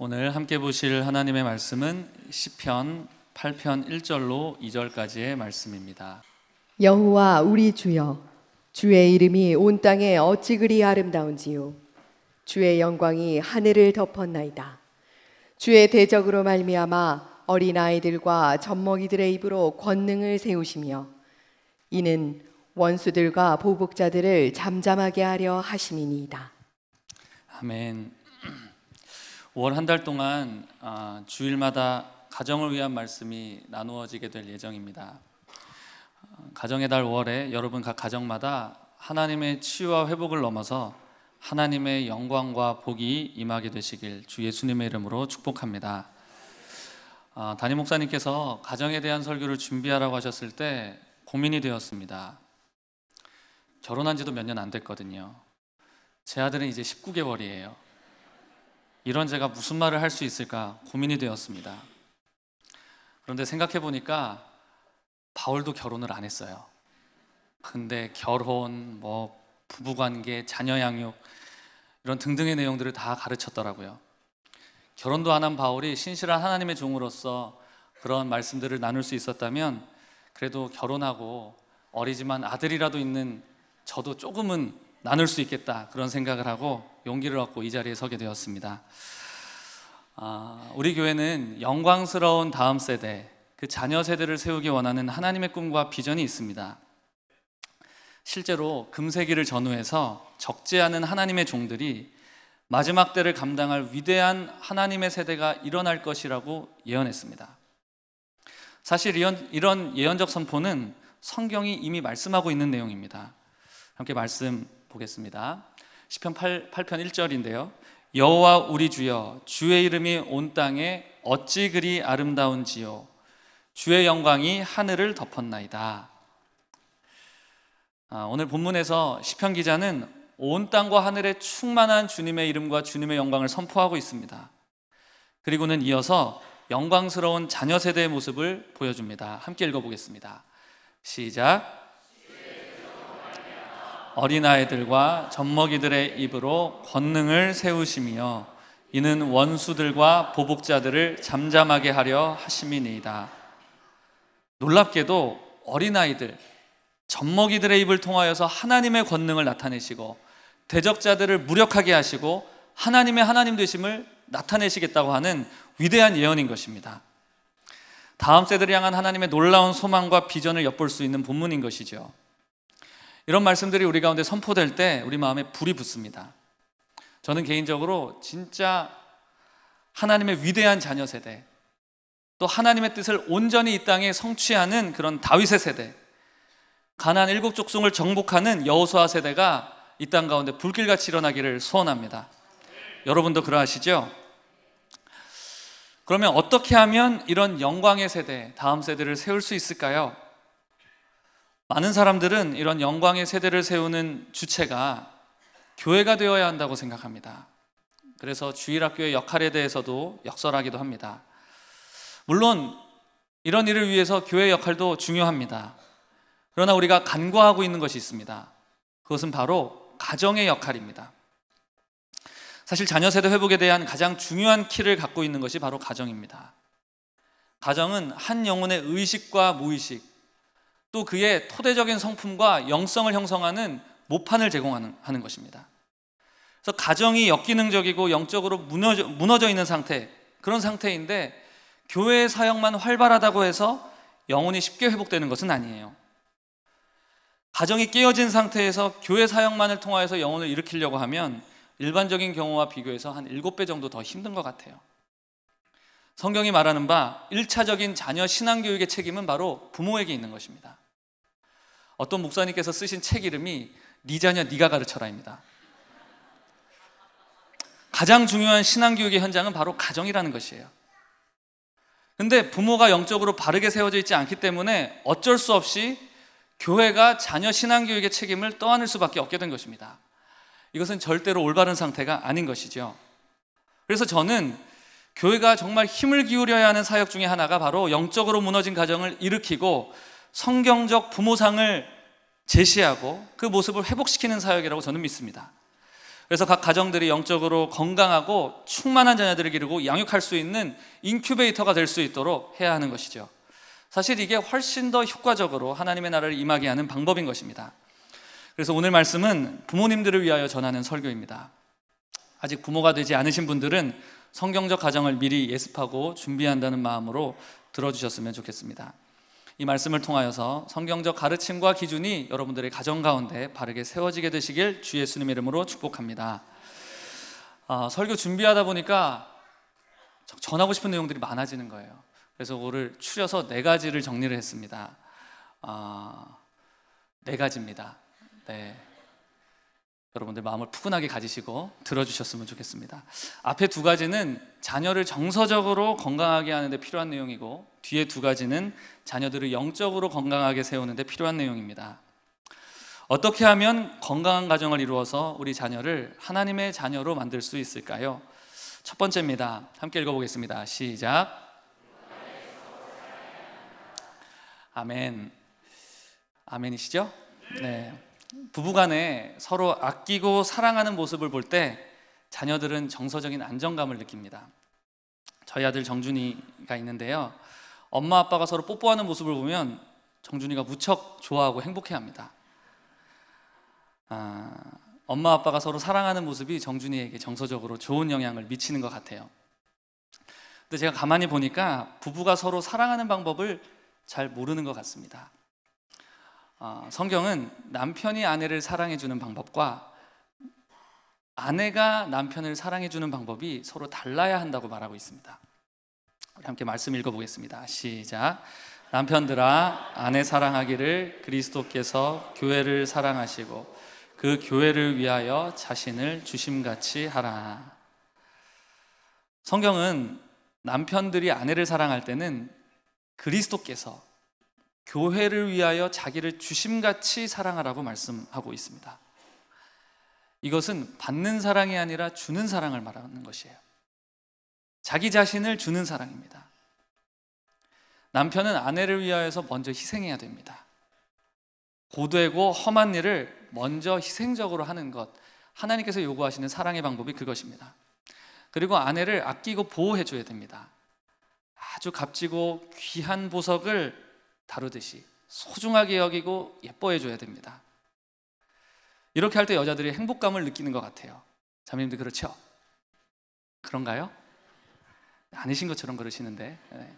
오늘 함께 보실 하나님의 말씀은 시편 8편 1절로 2절까지의 말씀입니다. 여호와 우리 주여, 주의 이름이 온 땅에 어찌 그리 아름다운지요. 주의 영광이 하늘을 덮었나이다. 주의 대적으로 말미암아 어린아이들과 젖먹이들의 입으로 권능을 세우시며 이는 원수들과 보복자들을 잠잠하게 하려 하심이니이다. 아멘. 5월 한 달 동안 주일마다 가정을 위한 말씀이 나누어지게 될 예정입니다. 가정의 달 5월에 여러분 각 가정마다 하나님의 치유와 회복을 넘어서 하나님의 영광과 복이 임하게 되시길 주 예수님의 이름으로 축복합니다. 담임 목사님께서 가정에 대한 설교를 준비하라고 하셨을 때 고민이 되었습니다. 결혼한 지도 몇 년 안 됐거든요. 제 아들은 이제 19개월이에요. 이런 제가 무슨 말을 할 수 있을까 고민이 되었습니다. 그런데 생각해 보니까 바울도 결혼을 안 했어요. 근데 결혼, 부부관계, 자녀 양육 이런 등등의 내용들을 다 가르쳤더라고요. 결혼도 안 한 바울이 신실한 하나님의 종으로서 그런 말씀들을 나눌 수 있었다면 그래도 결혼하고 어리지만 아들이라도 있는 저도 조금은 나눌 수 있겠다, 그런 생각을 하고 용기를 얻고 이 자리에 서게 되었습니다. 우리 교회는 영광스러운 다음 세대, 그 자녀 세대를 세우기 원하는 하나님의 꿈과 비전이 있습니다. 실제로 금세기를 전후해서 적지 않은 하나님의 종들이 마지막 때를 감당할 위대한 하나님의 세대가 일어날 것이라고 예언했습니다. 사실 이런 예언적 선포는 성경이 이미 말씀하고 있는 내용입니다. 함께 말씀 보겠습니다. 시편 8편 1절인데요. 여호와 우리 주여, 주의 이름이 온 땅에 어찌 그리 아름다운지요. 주의 영광이 하늘을 덮었나이다. 오늘 본문에서 시편 기자는 온 땅과 하늘에 충만한 주님의 이름과 주님의 영광을 선포하고 있습니다. 그리고는 이어서 영광스러운 자녀 세대의 모습을 보여줍니다. 함께 읽어보겠습니다. 시작. 어린아이들과 젖먹이들의 입으로 권능을 세우시며 이는 원수들과 보복자들을 잠잠하게 하려 하심이니이다. 놀랍게도 어린아이들, 젖먹이들의 입을 통하여서 하나님의 권능을 나타내시고 대적자들을 무력하게 하시고 하나님의 하나님 되심을 나타내시겠다고 하는 위대한 예언인 것입니다. 다음 세대를 향한 하나님의 놀라운 소망과 비전을 엿볼 수 있는 본문인 것이죠. 이런 말씀들이 우리 가운데 선포될 때 우리 마음에 불이 붙습니다. 저는 개인적으로 진짜 하나님의 위대한 자녀 세대, 또 하나님의 뜻을 온전히 이 땅에 성취하는 그런 다윗의 세대, 가나안 7 족속을 정복하는 여호수아 세대가 이 땅 가운데 불길같이 일어나기를 소원합니다. 여러분도 그러하시죠? 그러면 어떻게 하면 이런 영광의 세대, 다음 세대를 세울 수 있을까요? 많은 사람들은 이런 영광의 세대를 세우는 주체가 교회가 되어야 한다고 생각합니다. 그래서 주일학교의 역할에 대해서도 역설하기도 합니다. 물론 이런 일을 위해서 교회의 역할도 중요합니다. 그러나 우리가 간과하고 있는 것이 있습니다. 그것은 바로 가정의 역할입니다. 사실 자녀 세대 회복에 대한 가장 중요한 키를 갖고 있는 것이 바로 가정입니다. 가정은 한 영혼의 의식과 무의식, 또 그의 토대적인 성품과 영성을 형성하는 모판을 제공하는 것입니다. 그래서 가정이 역기능적이고 영적으로 무너져 있는 상태, 그런 상태인데 교회의 사역만 활발하다고 해서 영혼이 쉽게 회복되는 것은 아니에요. 가정이 깨어진 상태에서 교회 사역만을 통하여서 영혼을 일으키려고 하면 일반적인 경우와 비교해서 한 7배 정도 더 힘든 것 같아요. 성경이 말하는 바 1차적인 자녀 신앙교육의 책임은 바로 부모에게 있는 것입니다. 어떤 목사님께서 쓰신 책 이름이 네 자녀 네가 가르쳐라입니다. 가장 중요한 신앙교육의 현장은 바로 가정이라는 것이에요. 근데 부모가 영적으로 바르게 세워져 있지 않기 때문에 어쩔 수 없이 교회가 자녀 신앙교육의 책임을 떠안을 수밖에 없게 된 것입니다. 이것은 절대로 올바른 상태가 아닌 것이죠. 그래서 저는 교회가 정말 힘을 기울여야 하는 사역 중에 하나가 바로 영적으로 무너진 가정을 일으키고 성경적 부모상을 제시하고 그 모습을 회복시키는 사역이라고 저는 믿습니다. 그래서 각 가정들이 영적으로 건강하고 충만한 자녀들을 기르고 양육할 수 있는 인큐베이터가 될 수 있도록 해야 하는 것이죠. 사실 이게 훨씬 더 효과적으로 하나님의 나라를 임하게 하는 방법인 것입니다. 그래서 오늘 말씀은 부모님들을 위하여 전하는 설교입니다. 아직 부모가 되지 않으신 분들은 성경적 가정을 미리 예습하고 준비한다는 마음으로 들어주셨으면 좋겠습니다. 이 말씀을 통하여서 성경적 가르침과 기준이 여러분들의 가정 가운데 바르게 세워지게 되시길 주 예수님 이름으로 축복합니다. 설교 준비하다 보니까 전하고 싶은 내용들이 많아지는 거예요. 그래서 오늘 추려서 4가지를 정리를 했습니다. 4가지입니다. 네. 여러분들 마음을 푸근하게 가지시고 들어주셨으면 좋겠습니다. 앞에 2가지는 자녀를 정서적으로 건강하게 하는 데 필요한 내용이고, 뒤에 2가지는 자녀들을 영적으로 건강하게 세우는 데 필요한 내용입니다. 어떻게 하면 건강한 가정을 이루어서 우리 자녀를 하나님의 자녀로 만들 수 있을까요? 첫 번째입니다. 함께 읽어보겠습니다. 시작. 아멘. 아멘이시죠? 네. 부부간에 서로 아끼고 사랑하는 모습을 볼 때 자녀들은 정서적인 안정감을 느낍니다. 저희 아들 정준이가 있는데요, 엄마 아빠가 서로 뽀뽀하는 모습을 보면 정준이가 무척 좋아하고 행복해합니다. 엄마 아빠가 서로 사랑하는 모습이 정준이에게 정서적으로 좋은 영향을 미치는 것 같아요. 근데 제가 가만히 보니까 부부가 서로 사랑하는 방법을 잘 모르는 것 같습니다. 성경은 남편이 아내를 사랑해주는 방법과 아내가 남편을 사랑해주는 방법이 서로 달라야 한다고 말하고 있습니다. 우리 함께 말씀 읽어보겠습니다. 시작. 남편들아, 아내 사랑하기를 그리스도께서 교회를 사랑하시고 그 교회를 위하여 자신을 주심같이 하라. 성경은 남편들이 아내를 사랑할 때는 그리스도께서 교회를 위하여 자기를 주심같이 사랑하라고 말씀하고 있습니다. 이것은 받는 사랑이 아니라 주는 사랑을 말하는 것이에요. 자기 자신을 주는 사랑입니다. 남편은 아내를 위하여서 먼저 희생해야 됩니다. 고되고 험한 일을 먼저 희생적으로 하는 것, 하나님께서 요구하시는 사랑의 방법이 그것입니다. 그리고 아내를 아끼고 보호해줘야 됩니다. 아주 값지고 귀한 보석을 다루듯이 소중하게 여기고 예뻐해줘야 됩니다. 이렇게 할 때 여자들이 행복감을 느끼는 것 같아요. 자매님들 그렇죠? 그런가요? 아니신 것처럼 그러시는데. 네.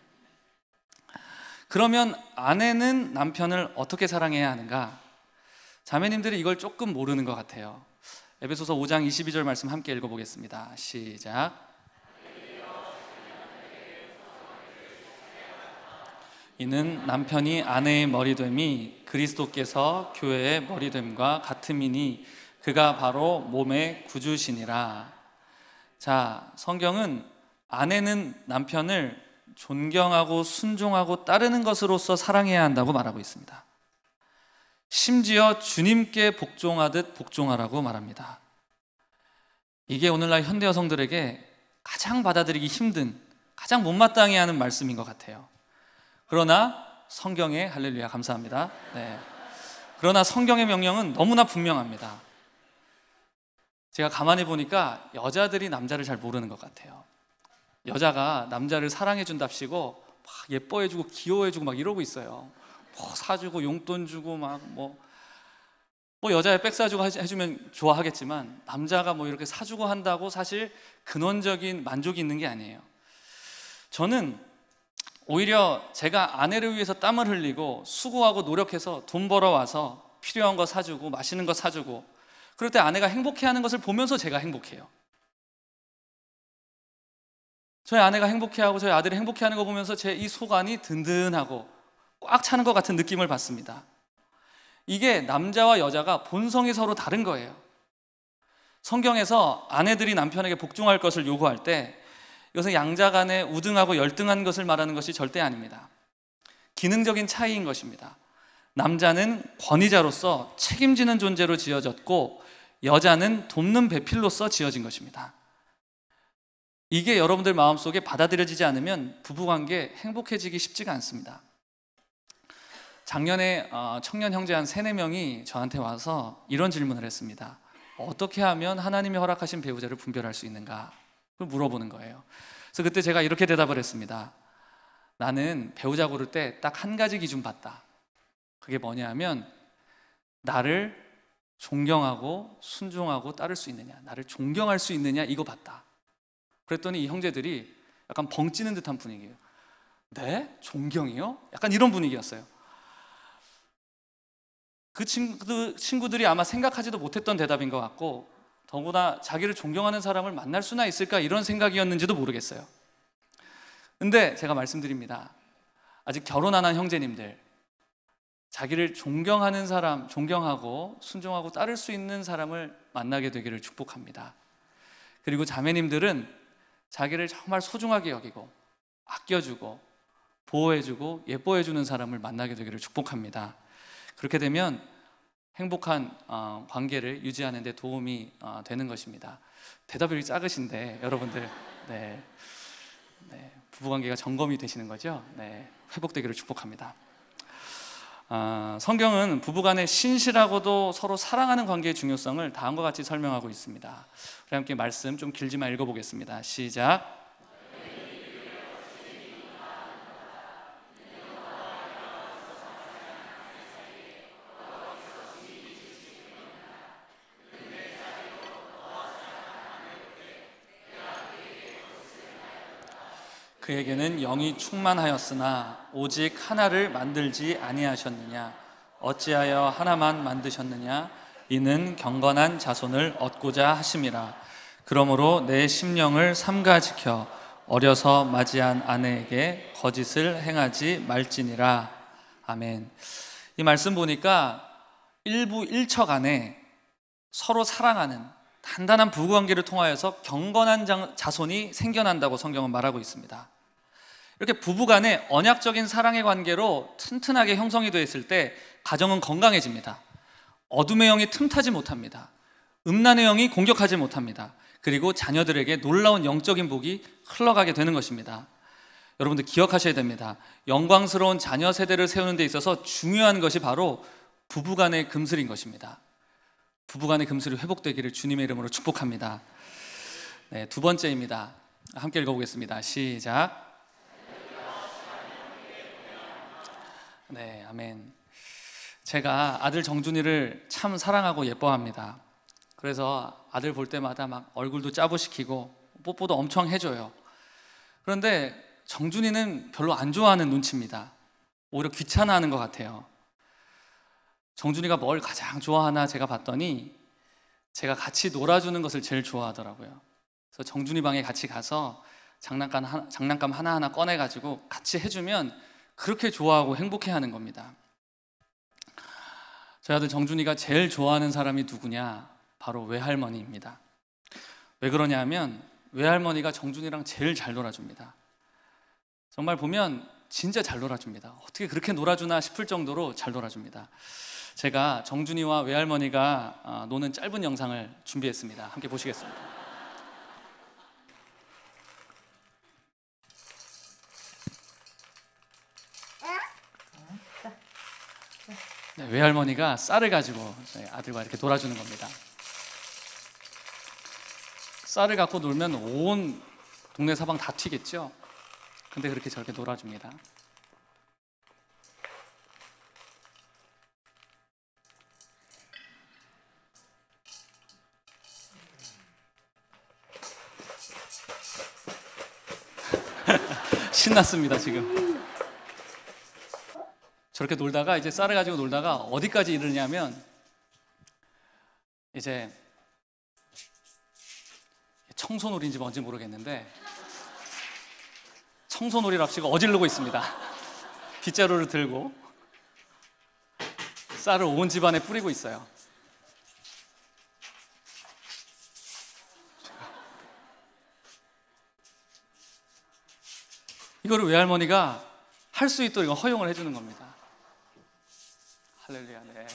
그러면 아내는 남편을 어떻게 사랑해야 하는가? 자매님들이 이걸 조금 모르는 것 같아요. 에베소서 5장 22절 말씀 함께 읽어보겠습니다. 시작. 이는 남편이 아내의 머리됨이 그리스도께서 교회의 머리됨과 같음이니 그가 바로 몸의 구주시니라. 자, 성경은 아내는 남편을 존경하고 순종하고 따르는 것으로서 사랑해야 한다고 말하고 있습니다. 심지어 주님께 복종하듯 복종하라고 말합니다. 이게 오늘날 현대 여성들에게 가장 받아들이기 힘든, 가장 못마땅해 하는 말씀인 것 같아요. 그러나 성경의, 할렐루야, 감사합니다. 네. 그러나 성경의 명령은 너무나 분명합니다. 제가 가만히 보니까 여자들이 남자를 잘 모르는 것 같아요. 여자가 남자를 사랑해준답시고 막 예뻐해주고 귀여워해주고 막 이러고 있어요. 뭐 사주고 용돈 주고 막 뭐 여자애 백 사주고 해주면 좋아하겠지만 남자가 뭐 이렇게 사주고 한다고 사실 근원적인 만족이 있는 게 아니에요. 저는 오히려 제가 아내를 위해서 땀을 흘리고 수고하고 노력해서 돈 벌어와서 필요한 거 사주고 맛있는 거 사주고 그럴 때 아내가 행복해하는 것을 보면서 제가 행복해요. 저희 아내가 행복해하고 저희 아들이 행복해하는 거 보면서 제 이 속 안이 든든하고 꽉 차는 것 같은 느낌을 받습니다. 이게 남자와 여자가 본성이 서로 다른 거예요. 성경에서 아내들이 남편에게 복종할 것을 요구할 때 이것은 양자 간에 우등하고 열등한 것을 말하는 것이 절대 아닙니다. 기능적인 차이인 것입니다. 남자는 권위자로서 책임지는 존재로 지어졌고 여자는 돕는 배필로서 지어진 것입니다. 이게 여러분들 마음속에 받아들여지지 않으면 부부관계 행복해지기 쉽지가 않습니다. 작년에 청년 형제 한 3-4명이 저한테 와서 이런 질문을 했습니다. 어떻게 하면 하나님이 허락하신 배우자를 분별할 수 있는가? 그걸 물어보는 거예요. 그래서 그때 제가 이렇게 대답을 했습니다. 나는 배우자 고를 때 딱 한 가지 기준 봤다. 그게 뭐냐면 나를 존경하고 순종하고 따를 수 있느냐, 나를 존경할 수 있느냐, 이거 봤다. 그랬더니 이 형제들이 약간 벙찌는 듯한 분위기예요. 네? 존경이요? 약간 이런 분위기였어요. 그 친구들이 아마 생각하지도 못했던 대답인 것 같고, 더구나 자기를 존경하는 사람을 만날 수나 있을까, 이런 생각이었는지도 모르겠어요. 근데 제가 말씀드립니다. 아직 결혼 안 한 형제님들, 자기를 존경하는 사람, 존경하고 순종하고 따를 수 있는 사람을 만나게 되기를 축복합니다. 그리고 자매님들은 자기를 정말 소중하게 여기고 아껴주고 보호해주고 예뻐해주는 사람을 만나게 되기를 축복합니다. 그렇게 되면 행복한 관계를 유지하는 데 도움이 되는 것입니다. 대답이 작으신데 여러분들, 네, 부부관계가 점검이 되시는 거죠? 네, 회복되기를 축복합니다. 성경은 부부간의 신실하고도 서로 사랑하는 관계의 중요성을 다음과 같이 설명하고 있습니다. 우리 함께 말씀 좀 길지만 읽어보겠습니다. 시작. 그에게는 영이 충만하였으나 오직 하나를 만들지 아니하셨느냐? 어찌하여 하나만 만드셨느냐? 이는 경건한 자손을 얻고자 하심이라. 그러므로 내 심령을 삼가 지켜 어려서 맞이한 아내에게 거짓을 행하지 말지니라. 아멘. 이 말씀 보니까 일부 일처 간에 서로 사랑하는 단단한 부부관계를 통하여서 경건한 자손이 생겨난다고 성경은 말하고 있습니다. 이렇게 부부간에 언약적인 사랑의 관계로 튼튼하게 형성이 되어 있을 때 가정은 건강해집니다. 어둠의 영이 틈타지 못합니다. 음란의 영이 공격하지 못합니다. 그리고 자녀들에게 놀라운 영적인 복이 흘러가게 되는 것입니다. 여러분들 기억하셔야 됩니다. 영광스러운 자녀 세대를 세우는 데 있어서 중요한 것이 바로 부부간의 금슬인 것입니다. 부부간의 금슬이 회복되기를 주님의 이름으로 축복합니다. 네, 두 번째입니다. 함께 읽어보겠습니다. 시작. 네, 아멘. 제가 아들 정준이를 참 사랑하고 예뻐합니다. 그래서 아들 볼 때마다 막 얼굴도 짜부시키고 뽀뽀도 엄청 해줘요. 그런데 정준이는 별로 안 좋아하는 눈치입니다. 오히려 귀찮아하는 것 같아요. 정준이가 뭘 가장 좋아하나 제가 봤더니 제가 같이 놀아주는 것을 제일 좋아하더라고요. 그래서 정준이 방에 같이 가서 장난감 하나하나 꺼내가지고 같이 해주면 그렇게 좋아하고 행복해하는 겁니다. 저희 아들 정준이가 제일 좋아하는 사람이 누구냐? 바로 외할머니입니다. 왜 그러냐 하면 외할머니가 정준이랑 제일 잘 놀아줍니다. 정말 보면 진짜 잘 놀아줍니다. 어떻게 그렇게 놀아주나 싶을 정도로 잘 놀아줍니다. 제가 정준이와 외할머니가 노는 짧은 영상을 준비했습니다. 함께 보시겠습니다. 네, 외할머니가 쌀을 가지고 저희 아들과 이렇게 놀아주는 겁니다. 쌀을 갖고 놀면 온 동네 사방 다 튀겠죠? 근데 그렇게 저렇게 놀아줍니다. 신났습니다 지금. 저렇게 놀다가 이제 쌀을 가지고 놀다가 어디까지 이르냐면 이제 청소놀이인지 뭔지 모르겠는데 청소놀이랍시고 어지르고 있습니다. 빗자루를 들고 쌀을 온 집안에 뿌리고 있어요. 이거를 외할머니가 할 수 있도록 허용을 해주는 겁니다. 할렐루야. 네.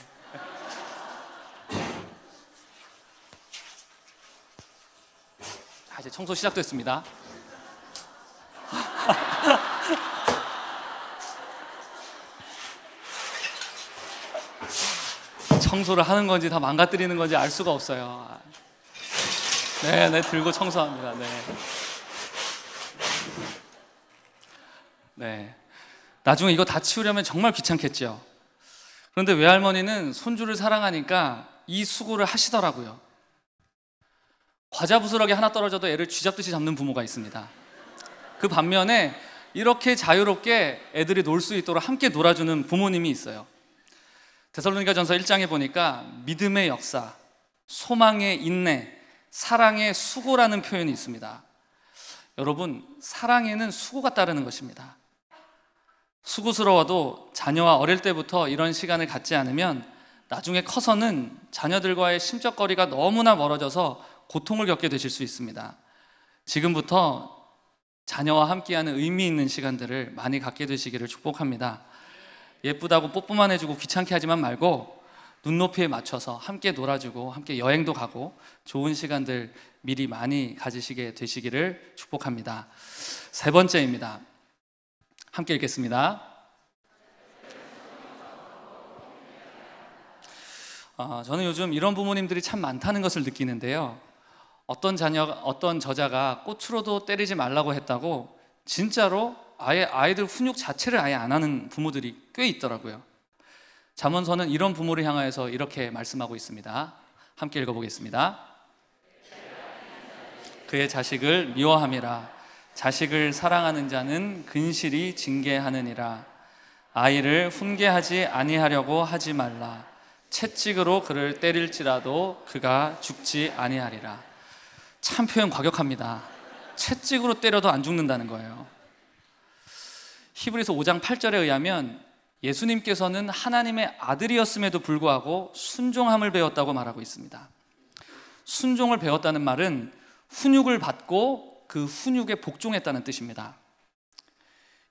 자, 이제 청소 시작됐습니다. 청소를 하는 건지 다 망가뜨리는 건지 알 수가 없어요. 네, 들고 청소합니다. 네. 나중에 이거 다 치우려면 정말 귀찮겠죠. 그런데 외할머니는 손주를 사랑하니까 이 수고를 하시더라고요. 과자 부스러기 하나 떨어져도 애를 쥐잡듯이 잡는 부모가 있습니다. 그 반면에 이렇게 자유롭게 애들이 놀 수 있도록 함께 놀아주는 부모님이 있어요. 데살로니가전서 1장에 보니까 믿음의 역사, 소망의 인내, 사랑의 수고라는 표현이 있습니다. 여러분, 사랑에는 수고가 따르는 것입니다. 수고스러워도 자녀와 어릴 때부터 이런 시간을 갖지 않으면 나중에 커서는 자녀들과의 심적 거리가 너무나 멀어져서 고통을 겪게 되실 수 있습니다. 지금부터 자녀와 함께하는 의미 있는 시간들을 많이 갖게 되시기를 축복합니다. 예쁘다고 뽀뽀만 해주고 귀찮게 하지만 말고 눈높이에 맞춰서 함께 놀아주고 함께 여행도 가고 좋은 시간들 미리 많이 가지시게 되시기를 축복합니다. 세 번째입니다. 함께 읽겠습니다. 저는 요즘 이런 부모님들이 참 많다는 것을 느끼는데요. 어떤 저자가 꽃으로도 때리지 말라고 했다고 진짜로 아예 아이들 훈육 자체를 아예 안 하는 부모들이 꽤 있더라고요. 잠언서는 이런 부모를 향하여서 이렇게 말씀하고 있습니다. 함께 읽어보겠습니다. 그의 자식을 미워함이라. 자식을 사랑하는 자는 근실히 징계하느니라. 아이를 훈계하지 아니하려고 하지 말라. 채찍으로 그를 때릴지라도 그가 죽지 아니하리라. 참 표현 과격합니다. 채찍으로 때려도 안 죽는다는 거예요. 히브리서 5장 8절에 의하면 예수님께서는 하나님의 아들이었음에도 불구하고 순종함을 배웠다고 말하고 있습니다. 순종을 배웠다는 말은 훈육을 받고 그 훈육에 복종했다는 뜻입니다.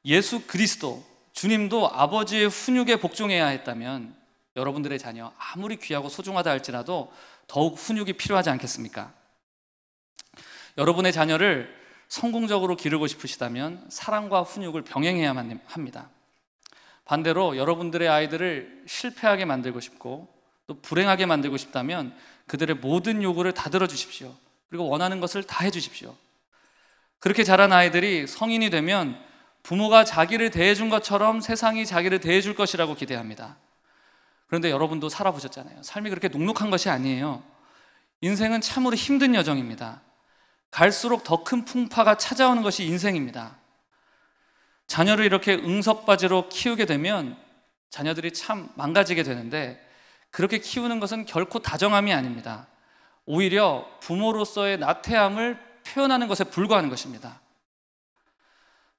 예수 그리스도, 주님도 아버지의 훈육에 복종해야 했다면 여러분들의 자녀 아무리 귀하고 소중하다 할지라도 더욱 훈육이 필요하지 않겠습니까? 여러분의 자녀를 성공적으로 기르고 싶으시다면 사랑과 훈육을 병행해야만 합니다. 반대로 여러분들의 아이들을 실패하게 만들고 싶고 또 불행하게 만들고 싶다면 그들의 모든 요구를 다 들어주십시오. 그리고 원하는 것을 다 해주십시오. 그렇게 자란 아이들이 성인이 되면 부모가 자기를 대해준 것처럼 세상이 자기를 대해줄 것이라고 기대합니다. 그런데 여러분도 살아보셨잖아요. 삶이 그렇게 녹록한 것이 아니에요. 인생은 참으로 힘든 여정입니다. 갈수록 더 큰 풍파가 찾아오는 것이 인생입니다. 자녀를 이렇게 응석바지로 키우게 되면 자녀들이 참 망가지게 되는데 그렇게 키우는 것은 결코 다정함이 아닙니다. 오히려 부모로서의 나태함을 표현하는 것에 불과하는 것입니다.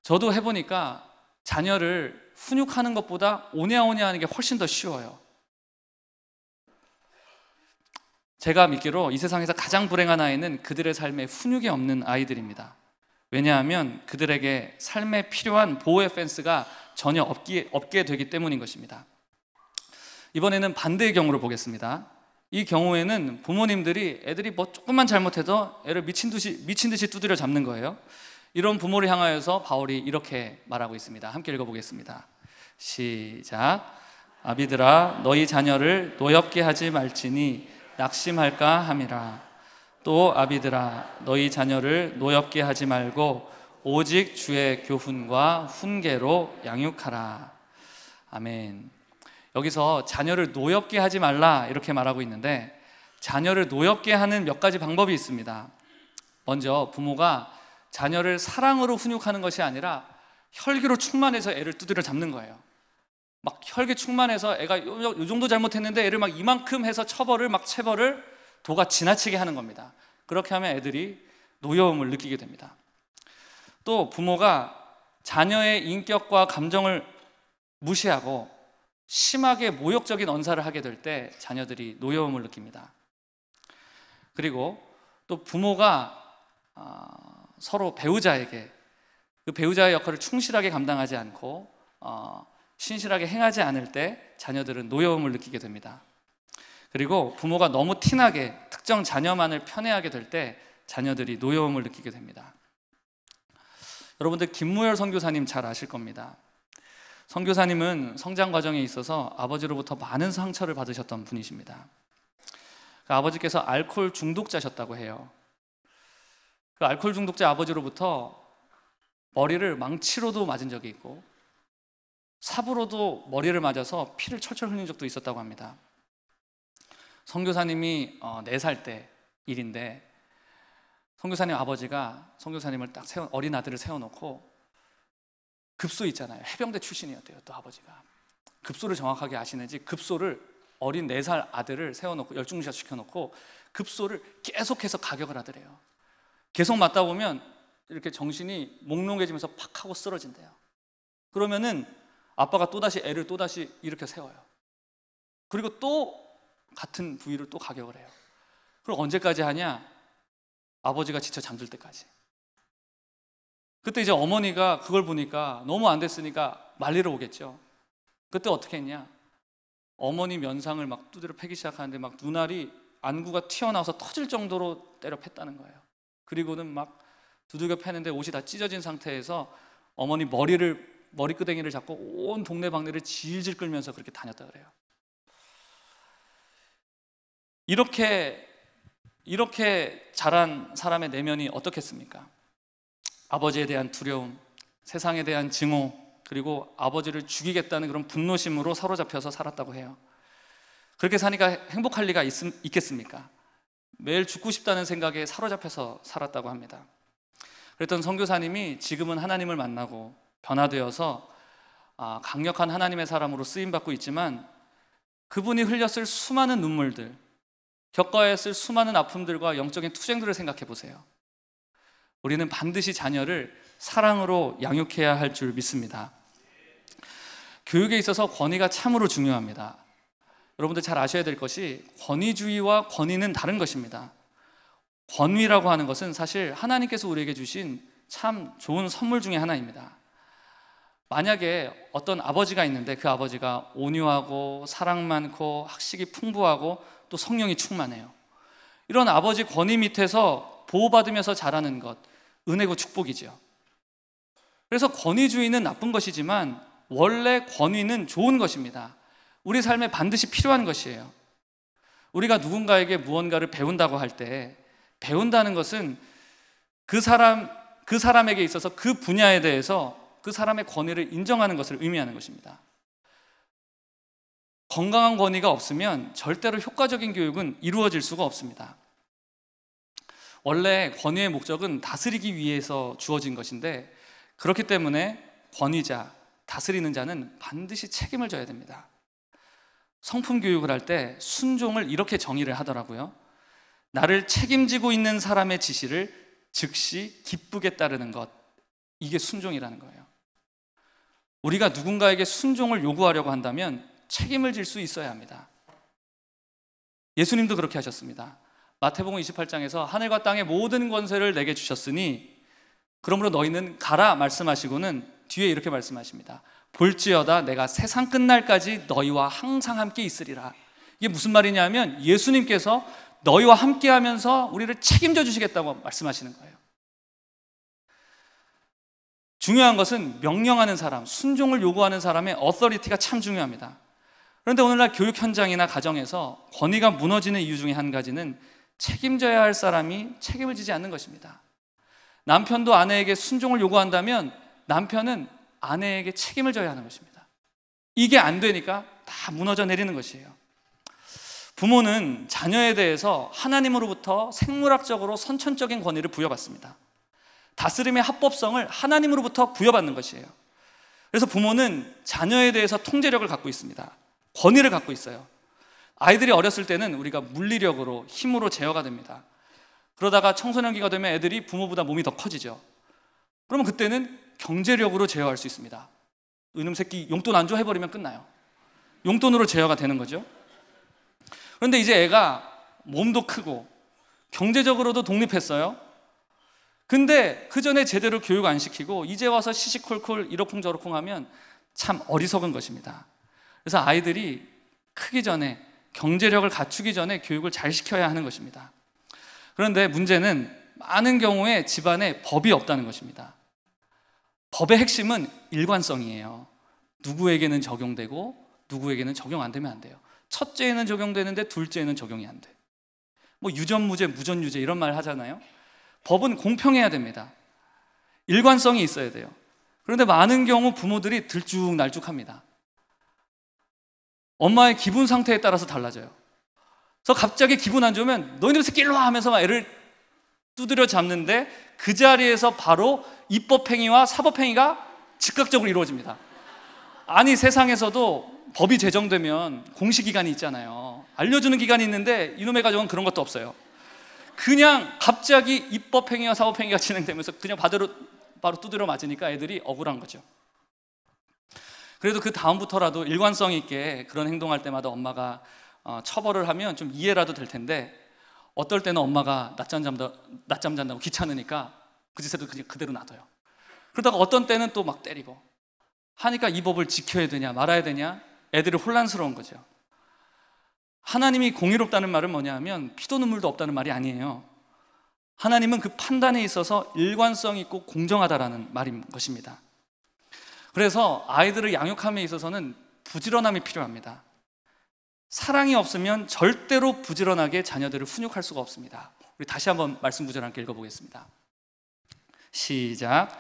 저도 해보니까 자녀를 훈육하는 것보다 오냐오냐 하는 게 훨씬 더 쉬워요. 제가 믿기로 이 세상에서 가장 불행한 아이는 그들의 삶에 훈육이 없는 아이들입니다. 왜냐하면 그들에게 삶에 필요한 보호의 펜스가 전혀 없게 되기 때문인 것입니다. 이번에는 반대의 경우를 보겠습니다. 이 경우에는 부모님들이 애들이 뭐 조금만 잘못해도 애를 미친 듯이 두드려 잡는 거예요. 이런 부모를 향하여서 바울이 이렇게 말하고 있습니다. 함께 읽어보겠습니다. 시작. 아비들아 너희 자녀를 노엽게 하지 말지니 낙심할까 함이라. 또 아비들아 너희 자녀를 노엽게 하지 말고 오직 주의 교훈과 훈계로 양육하라. 아멘. 여기서 자녀를 노엽게 하지 말라 이렇게 말하고 있는데 자녀를 노엽게 하는 몇 가지 방법이 있습니다. 먼저 부모가 자녀를 사랑으로 훈육하는 것이 아니라 혈기로 충만해서 애를 두드려 잡는 거예요. 막 혈기 충만해서 애가 요 정도 잘못했는데 애를 막 이만큼 해서 체벌을 도가 지나치게 하는 겁니다. 그렇게 하면 애들이 노여움을 느끼게 됩니다. 또 부모가 자녀의 인격과 감정을 무시하고 심하게 모욕적인 언사를 하게 될 때 자녀들이 노여움을 느낍니다. 그리고 또 부모가 서로 배우자에게 그 배우자의 역할을 충실하게 감당하지 않고 신실하게 행하지 않을 때 자녀들은 노여움을 느끼게 됩니다. 그리고 부모가 너무 티나게 특정 자녀만을 편애하게 될 때 자녀들이 노여움을 느끼게 됩니다. 여러분들 김무열 선교사님 잘 아실 겁니다. 선교사님은 성장 과정에 있어서 아버지로부터 많은 상처를 받으셨던 분이십니다. 그 아버지께서 알코올 중독자셨다고 해요. 그 알코올 중독자 아버지로부터 머리를 망치로도 맞은 적이 있고 삽으로도 머리를 맞아서 피를 철철 흘린 적도 있었다고 합니다. 선교사님이 4살 때 일인데, 선교사님 아버지가 선교사님을 딱 어린 아들을 세워놓고, 급소 있잖아요. 해병대 출신이었대요. 또 아버지가 급소를 정확하게 아시는지, 급소를 어린 4살 아들을 세워놓고 열중샷 시켜놓고 급소를 계속해서 가격을 하더래요. 계속 맞다 보면 이렇게 정신이 몽롱해지면서 팍 하고 쓰러진대요. 그러면은 아빠가 또다시 애를 또다시 이렇게 세워요. 그리고 또 같은 부위를 또 가격을 해요. 그럼 언제까지 하냐? 아버지가 지쳐 잠들 때까지. 그때 이제 어머니가 그걸 보니까 너무 안 됐으니까 말리러 오겠죠. 그때 어떻게 했냐? 어머니 면상을 막 두드려 패기 시작하는데 막 눈알이 안구가 튀어나와서 터질 정도로 때려 팼다는 거예요. 그리고는 막 두들겨 패는데 옷이 다 찢어진 상태에서 어머니 머리끄댕이를 잡고 온 동네방네를 질질 끌면서 그렇게 다녔다 그래요. 이렇게 자란 사람의 내면이 어떻겠습니까? 아버지에 대한 두려움, 세상에 대한 증오, 그리고 아버지를 죽이겠다는 그런 분노심으로 사로잡혀서 살았다고 해요. 그렇게 사니까 행복할 리가 있겠습니까? 매일 죽고 싶다는 생각에 사로잡혀서 살았다고 합니다. 그랬던 선교사님이 지금은 하나님을 만나고 변화되어서 강력한 하나님의 사람으로 쓰임받고 있지만, 그분이 흘렸을 수많은 눈물들, 겪어야 했을 수많은 아픔들과 영적인 투쟁들을 생각해 보세요. 우리는 반드시 자녀를 사랑으로 양육해야 할 줄 믿습니다. 교육에 있어서 권위가 참으로 중요합니다. 여러분들 잘 아셔야 될 것이, 권위주의와 권위는 다른 것입니다. 권위라고 하는 것은 사실 하나님께서 우리에게 주신 참 좋은 선물 중에 하나입니다. 만약에 어떤 아버지가 있는데 그 아버지가 온유하고 사랑 많고 학식이 풍부하고 또 성령이 충만해요. 이런 아버지 권위 밑에서 보호받으면서 자라는 것, 은혜고 축복이죠. 그래서 권위주의는 나쁜 것이지만 원래 권위는 좋은 것입니다. 우리 삶에 반드시 필요한 것이에요. 우리가 누군가에게 무언가를 배운다고 할 때, 배운다는 것은 그 사람에게 있어서 그 분야에 대해서 그 사람의 권위를 인정하는 것을 의미하는 것입니다. 건강한 권위가 없으면 절대로 효과적인 교육은 이루어질 수가 없습니다. 원래 권위의 목적은 다스리기 위해서 주어진 것인데, 그렇기 때문에 권위자, 다스리는 자는 반드시 책임을 져야 됩니다. 성품 교육을 할 때 순종을 이렇게 정의를 하더라고요. 나를 책임지고 있는 사람의 지시를 즉시 기쁘게 따르는 것, 이게 순종이라는 거예요. 우리가 누군가에게 순종을 요구하려고 한다면 책임을 질 수 있어야 합니다. 예수님도 그렇게 하셨습니다. 마태복음 28장에서 하늘과 땅의 모든 권세를 내게 주셨으니 그러므로 너희는 가라 말씀하시고는 뒤에 이렇게 말씀하십니다. 볼지어다 내가 세상 끝날까지 너희와 항상 함께 있으리라. 이게 무슨 말이냐면 예수님께서 너희와 함께 하면서 우리를 책임져 주시겠다고 말씀하시는 거예요. 중요한 것은 명령하는 사람, 순종을 요구하는 사람의 어서리티가 참 중요합니다. 그런데 오늘날 교육 현장이나 가정에서 권위가 무너지는 이유 중에 한 가지는 책임져야 할 사람이 책임을 지지 않는 것입니다. 남편도 아내에게 순종을 요구한다면 남편은 아내에게 책임을 져야 하는 것입니다. 이게 안 되니까 다 무너져 내리는 것이에요. 부모는 자녀에 대해서 하나님으로부터 생물학적으로 선천적인 권위를 부여받습니다. 다스림의 합법성을 하나님으로부터 부여받는 것이에요. 그래서 부모는 자녀에 대해서 통제력을 갖고 있습니다. 권위를 갖고 있어요. 아이들이 어렸을 때는 우리가 물리력으로, 힘으로 제어가 됩니다. 그러다가 청소년기가 되면 애들이 부모보다 몸이 더 커지죠. 그러면 그때는 경제력으로 제어할 수 있습니다. 이놈 새끼 용돈 안 줘 해버리면 끝나요. 용돈으로 제어가 되는 거죠. 그런데 이제 애가 몸도 크고 경제적으로도 독립했어요. 근데 그 전에 제대로 교육 안 시키고 이제 와서 시시콜콜 이러쿵저러쿵 하면 참 어리석은 것입니다. 그래서 아이들이 크기 전에, 경제력을 갖추기 전에 교육을 잘 시켜야 하는 것입니다. 그런데 문제는 많은 경우에 집안에 법이 없다는 것입니다. 법의 핵심은 일관성이에요. 누구에게는 적용되고 누구에게는 적용 안 되면 안 돼요. 첫째에는 적용되는데 둘째에는 적용이 안 돼. 뭐 유전무죄, 무전유죄 이런 말 하잖아요. 법은 공평해야 됩니다. 일관성이 있어야 돼요. 그런데 많은 경우 부모들이 들쭉날쭉합니다. 엄마의 기분 상태에 따라서 달라져요. 그래서 갑자기 기분 안 좋으면 너희들 새끼 일로 와 하면서 막 애를 두드려 잡는데 그 자리에서 바로 입법행위와 사법행위가 즉각적으로 이루어집니다. 아니, 세상에서도 법이 제정되면 공시기간이 있잖아요. 알려주는 기간이 있는데 이놈의 가정은 그런 것도 없어요. 그냥 갑자기 입법행위와 사법행위가 진행되면서 그냥 바로 두드려 맞으니까 애들이 억울한 거죠. 그래도 그 다음부터라도 일관성 있게 그런 행동할 때마다 엄마가 처벌을 하면 좀 이해라도 될 텐데, 어떨 때는 엄마가 낮잠 잔다고 귀찮으니까 그 짓에도 그대로 놔둬요. 그러다가 어떤 때는 또 막 때리고 하니까 이 법을 지켜야 되냐 말아야 되냐 애들이 혼란스러운 거죠. 하나님이 공의롭다는 말은 뭐냐 하면 피도 눈물도 없다는 말이 아니에요. 하나님은 그 판단에 있어서 일관성 있고 공정하다라는 말인 것입니다. 그래서 아이들을 양육함에 있어서는 부지런함이 필요합니다. 사랑이 없으면 절대로 부지런하게 자녀들을 훈육할 수가 없습니다. 우리 다시 한번 말씀 구절 함께 읽어보겠습니다. 시작.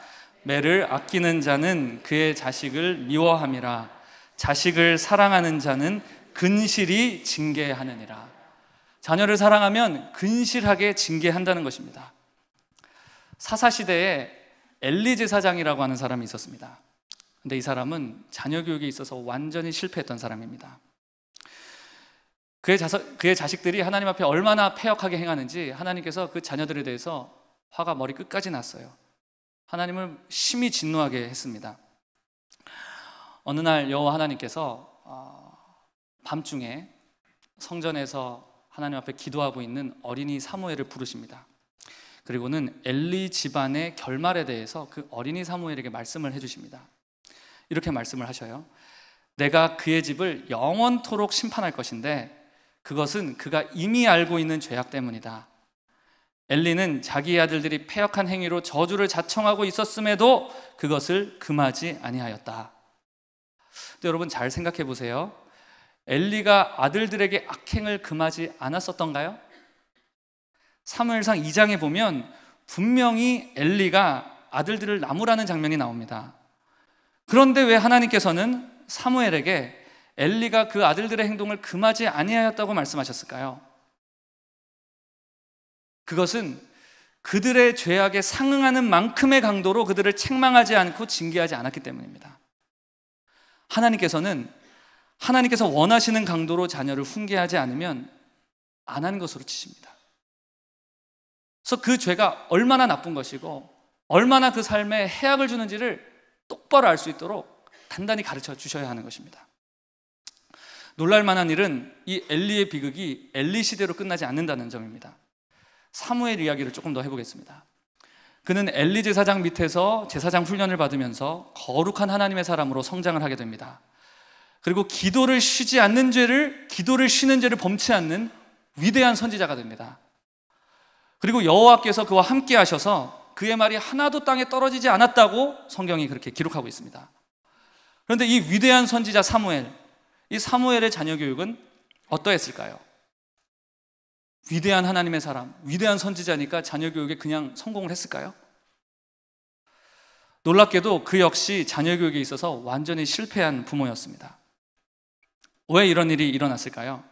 매를 아끼는 자는 그의 자식을 미워함이라. 자식을 사랑하는 자는 근실히 징계하느니라. 자녀를 사랑하면 근실하게 징계한다는 것입니다. 사사시대에 엘리 제사장이라고 하는 사람이 있었습니다. 근데 이 사람은 자녀 교육에 있어서 완전히 실패했던 사람입니다. 그의 자식들이 하나님 앞에 얼마나 패역하게 행하는지 하나님께서 그 자녀들에 대해서 화가 머리 끝까지 났어요. 하나님을 심히 진노하게 했습니다. 어느 날 여호와 하나님께서 밤중에 성전에서 하나님 앞에 기도하고 있는 어린이 사무엘을 부르십니다. 그리고는 엘리 집안의 결말에 대해서 그 어린이 사무엘에게 말씀을 해주십니다. 이렇게 말씀을 하셔요. 내가 그의 집을 영원토록 심판할 것인데 그것은 그가 이미 알고 있는 죄악 때문이다. 엘리는 자기의 아들들이 패역한 행위로 저주를 자청하고 있었음에도 그것을 금하지 아니하였다. 근데 여러분 잘 생각해 보세요. 엘리가 아들들에게 악행을 금하지 않았었던가요? 사무엘상 2장에 보면 분명히 엘리가 아들들을 나무라는 장면이 나옵니다. 그런데 왜 하나님께서는 사무엘에게 엘리가 그 아들들의 행동을 금하지 아니하였다고 말씀하셨을까요? 그것은 그들의 죄악에 상응하는 만큼의 강도로 그들을 책망하지 않고 징계하지 않았기 때문입니다. 하나님께서 원하시는 강도로 자녀를 훈계하지 않으면 안 하는 것으로 치십니다. 그래서 그 죄가 얼마나 나쁜 것이고 얼마나 그 삶에 해악을 주는지를 똑바로 알 수 있도록 단단히 가르쳐 주셔야 하는 것입니다. 놀랄 만한 일은 이 엘리의 비극이 엘리 시대로 끝나지 않는다는 점입니다. 사무엘 이야기를 조금 더 해보겠습니다. 그는 엘리 제사장 밑에서 제사장 훈련을 받으면서 거룩한 하나님의 사람으로 성장을 하게 됩니다. 그리고 기도를 쉬는 죄를 범치 않는 위대한 선지자가 됩니다. 그리고 여호와께서 그와 함께 하셔서 그의 말이 하나도 땅에 떨어지지 않았다고 성경이 그렇게 기록하고 있습니다. 그런데 이 위대한 선지자 이 사무엘의 자녀 교육은 어떠했을까요? 위대한 하나님의 사람, 위대한 선지자니까 자녀 교육에 그냥 성공을 했을까요? 놀랍게도 그 역시 자녀 교육에 있어서 완전히 실패한 부모였습니다. 왜 이런 일이 일어났을까요?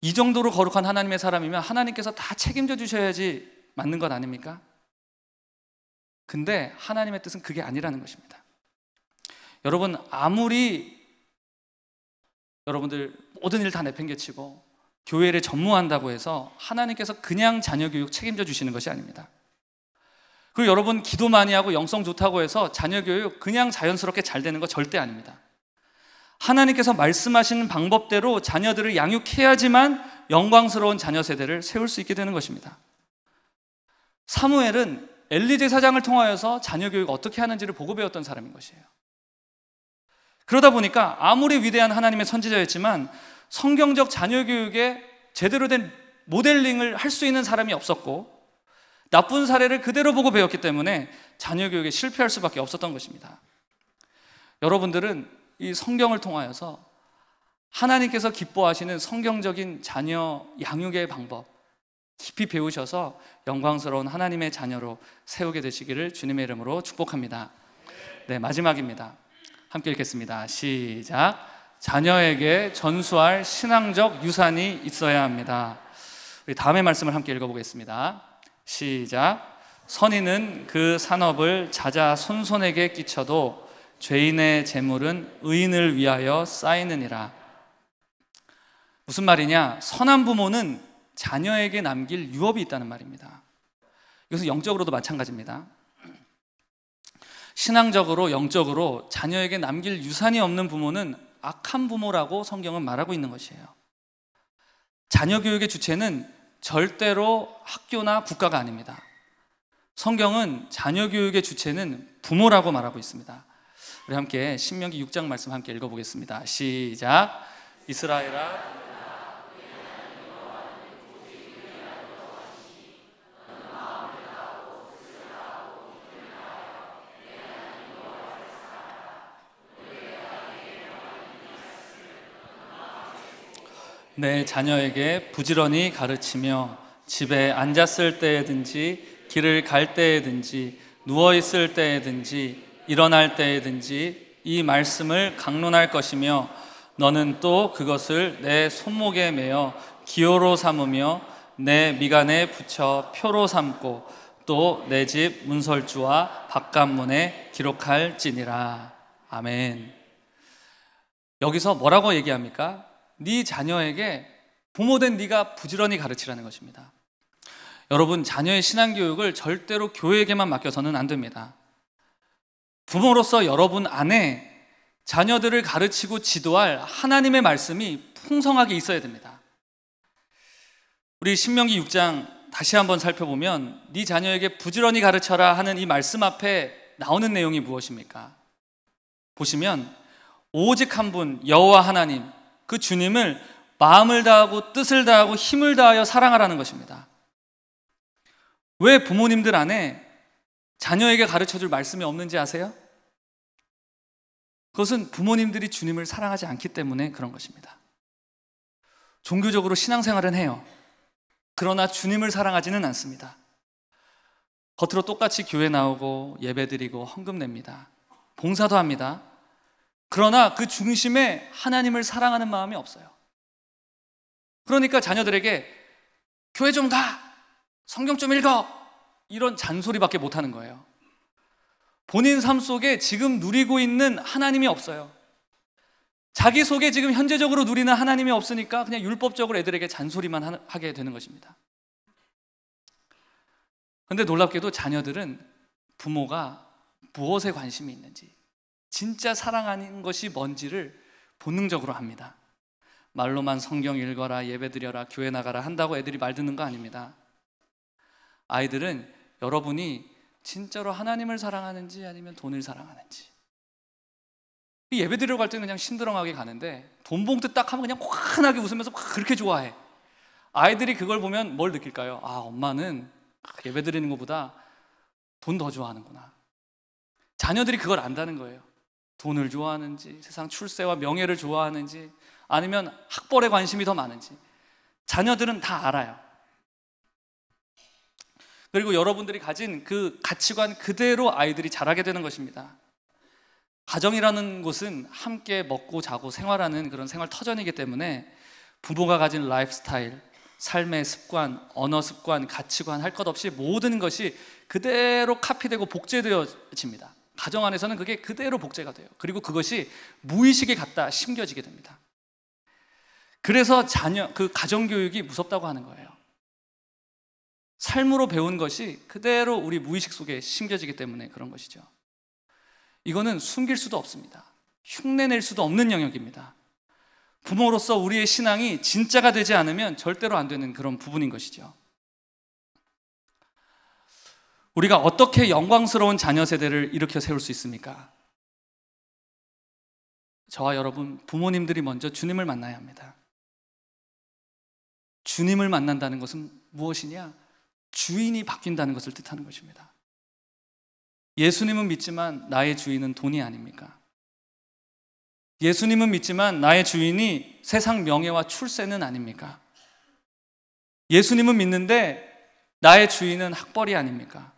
이 정도로 거룩한 하나님의 사람이면 하나님께서 다 책임져 주셔야지 맞는 것 아닙니까? 근데 하나님의 뜻은 그게 아니라는 것입니다. 여러분, 아무리 여러분들 모든 일 다 내팽개치고 교회를 전무한다고 해서 하나님께서 그냥 자녀 교육 책임져 주시는 것이 아닙니다. 그리고 여러분 기도 많이 하고 영성 좋다고 해서 자녀 교육 그냥 자연스럽게 잘 되는 거 절대 아닙니다. 하나님께서 말씀하시는 방법대로 자녀들을 양육해야지만 영광스러운 자녀 세대를 세울 수 있게 되는 것입니다. 사무엘은 엘리 제사장을 통하여서 자녀 교육 어떻게 하는지를 보고 배웠던 사람인 것이에요. 그러다 보니까 아무리 위대한 하나님의 선지자였지만 성경적 자녀 교육에 제대로 된 모델링을 할 수 있는 사람이 없었고 나쁜 사례를 그대로 보고 배웠기 때문에 자녀 교육에 실패할 수밖에 없었던 것입니다. 여러분들은 이 성경을 통하여서 하나님께서 기뻐하시는 성경적인 자녀 양육의 방법 깊이 배우셔서 영광스러운 하나님의 자녀로 세우게 되시기를 주님의 이름으로 축복합니다. 네, 마지막입니다. 함께 읽겠습니다. 시작. 자녀에게 전수할 신앙적 유산이 있어야 합니다. 우리 다음의 말씀을 함께 읽어보겠습니다. 시작. 선인은 그 산업을 자자손손에게 끼쳐도 죄인의 재물은 의인을 위하여 쌓이느니라. 무슨 말이냐? 선한 부모는 자녀에게 남길 유업이 있다는 말입니다. 이것은 영적으로도 마찬가지입니다. 신앙적으로, 영적으로 자녀에게 남길 유산이 없는 부모는 악한 부모라고 성경은 말하고 있는 것이에요. 자녀 교육의 주체는 절대로 학교나 국가가 아닙니다. 성경은 자녀 교육의 주체는 부모라고 말하고 있습니다. 우리 함께 신명기 6장 말씀 함께 읽어보겠습니다. 시작. 이스라엘아, 내 자녀에게 부지런히 가르치며 집에 앉았을 때에든지 길을 갈 때에든지 누워있을 때에든지 일어날 때에든지 이 말씀을 강론할 것이며 너는 또 그것을 내 손목에 매어 기호로 삼으며 내 미간에 붙여 표로 삼고 또 내 집 문설주와 바깥문에 기록할지니라. 아멘. 여기서 뭐라고 얘기합니까? 네 자녀에게 부모된 네가 부지런히 가르치라는 것입니다. 여러분, 자녀의 신앙교육을 절대로 교회에게만 맡겨서는 안 됩니다. 부모로서 여러분 안에 자녀들을 가르치고 지도할 하나님의 말씀이 풍성하게 있어야 됩니다. 우리 신명기 6장 다시 한번 살펴보면 네 자녀에게 부지런히 가르쳐라 하는 이 말씀 앞에 나오는 내용이 무엇입니까? 보시면 오직 한 분 여호와 하나님, 그 주님을 마음을 다하고 뜻을 다하고 힘을 다하여 사랑하라는 것입니다. 왜 부모님들 안에 자녀에게 가르쳐줄 말씀이 없는지 아세요? 그것은 부모님들이 주님을 사랑하지 않기 때문에 그런 것입니다. 종교적으로 신앙생활은 해요. 그러나 주님을 사랑하지는 않습니다. 겉으로 똑같이 교회 나오고 예배드리고 헌금 냅니다. 봉사도 합니다. 그러나 그 중심에 하나님을 사랑하는 마음이 없어요. 그러니까 자녀들에게 교회 좀 가! 성경 좀 읽어! 이런 잔소리밖에 못하는 거예요. 본인 삶 속에 지금 누리고 있는 하나님이 없어요. 자기 속에 지금 현재적으로 누리는 하나님이 없으니까 그냥 율법적으로 애들에게 잔소리만 하게 되는 것입니다. 그런데 놀랍게도 자녀들은 부모가 무엇에 관심이 있는지, 진짜 사랑하는 것이 뭔지를 본능적으로 합니다. 말로만 성경 읽어라, 예배드려라, 교회 나가라 한다고 애들이 말 듣는 거 아닙니다. 아이들은 여러분이 진짜로 하나님을 사랑하는지 아니면 돈을 사랑하는지. 예배드리러 갈 때는 그냥 심드렁하게 가는데 돈 봉투 딱 하면 그냥 환하게 웃으면서 그렇게 좋아해. 아이들이 그걸 보면 뭘 느낄까요? 아, 엄마는 예배드리는 것보다 돈 더 좋아하는구나. 자녀들이 그걸 안다는 거예요. 돈을 좋아하는지, 세상 출세와 명예를 좋아하는지, 아니면 학벌에 관심이 더 많은지 자녀들은 다 알아요. 그리고 여러분들이 가진 그 가치관 그대로 아이들이 자라게 되는 것입니다. 가정이라는 곳은 함께 먹고 자고 생활하는 그런 생활 터전이기 때문에 부모가 가진 라이프 스타일, 삶의 습관, 언어 습관, 가치관 할 것 없이 모든 것이 그대로 카피되고 복제되어집니다. 가정 안에서는 그게 그대로 복제가 돼요. 그리고 그것이 무의식에 갖다 심겨지게 됩니다. 그래서 그 가정교육이 무섭다고 하는 거예요. 삶으로 배운 것이 그대로 우리 무의식 속에 심겨지기 때문에 그런 것이죠. 이거는 숨길 수도 없습니다. 흉내낼 수도 없는 영역입니다. 부모로서 우리의 신앙이 진짜가 되지 않으면 절대로 안 되는 그런 부분인 것이죠. 우리가 어떻게 영광스러운 자녀 세대를 일으켜 세울 수 있습니까? 저와 여러분, 부모님들이 먼저 주님을 만나야 합니다. 주님을 만난다는 것은 무엇이냐? 주인이 바뀐다는 것을 뜻하는 것입니다. 예수님은 믿지만 나의 주인은 돈이 아닙니까? 예수님은 믿지만 나의 주인이 세상 명예와 출세는 아닙니까? 예수님은 믿는데 나의 주인은 학벌이 아닙니까?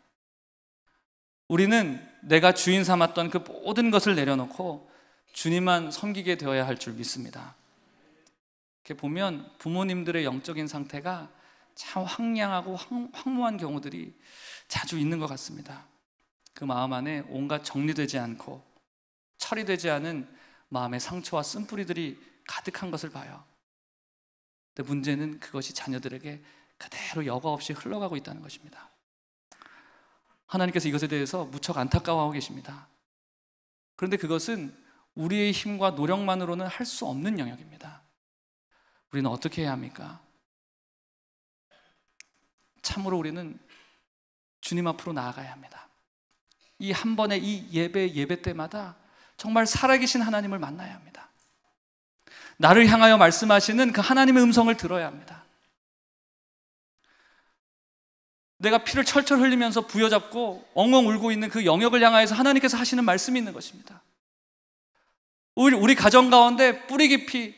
우리는 내가 주인 삼았던 그 모든 것을 내려놓고 주님만 섬기게 되어야 할 줄 믿습니다. 이렇게 보면 부모님들의 영적인 상태가 참 황량하고 황무한 경우들이 자주 있는 것 같습니다. 그 마음 안에 온갖 정리되지 않고 처리되지 않은 마음의 상처와 쓴뿌리들이 가득한 것을 봐요. 근데 문제는 그것이 자녀들에게 그대로 여과 없이 흘러가고 있다는 것입니다. 하나님께서 이것에 대해서 무척 안타까워하고 계십니다. 그런데 그것은 우리의 힘과 노력만으로는 할 수 없는 영역입니다. 우리는 어떻게 해야 합니까? 참으로 우리는 주님 앞으로 나아가야 합니다. 이 한 번의 이 예배 때마다 정말 살아계신 하나님을 만나야 합니다. 나를 향하여 말씀하시는 그 하나님의 음성을 들어야 합니다. 내가 피를 철철 흘리면서 부여잡고 엉엉 울고 있는 그 영역을 향하여서 하나님께서 하시는 말씀이 있는 것입니다. 우리 가정 가운데 뿌리 깊이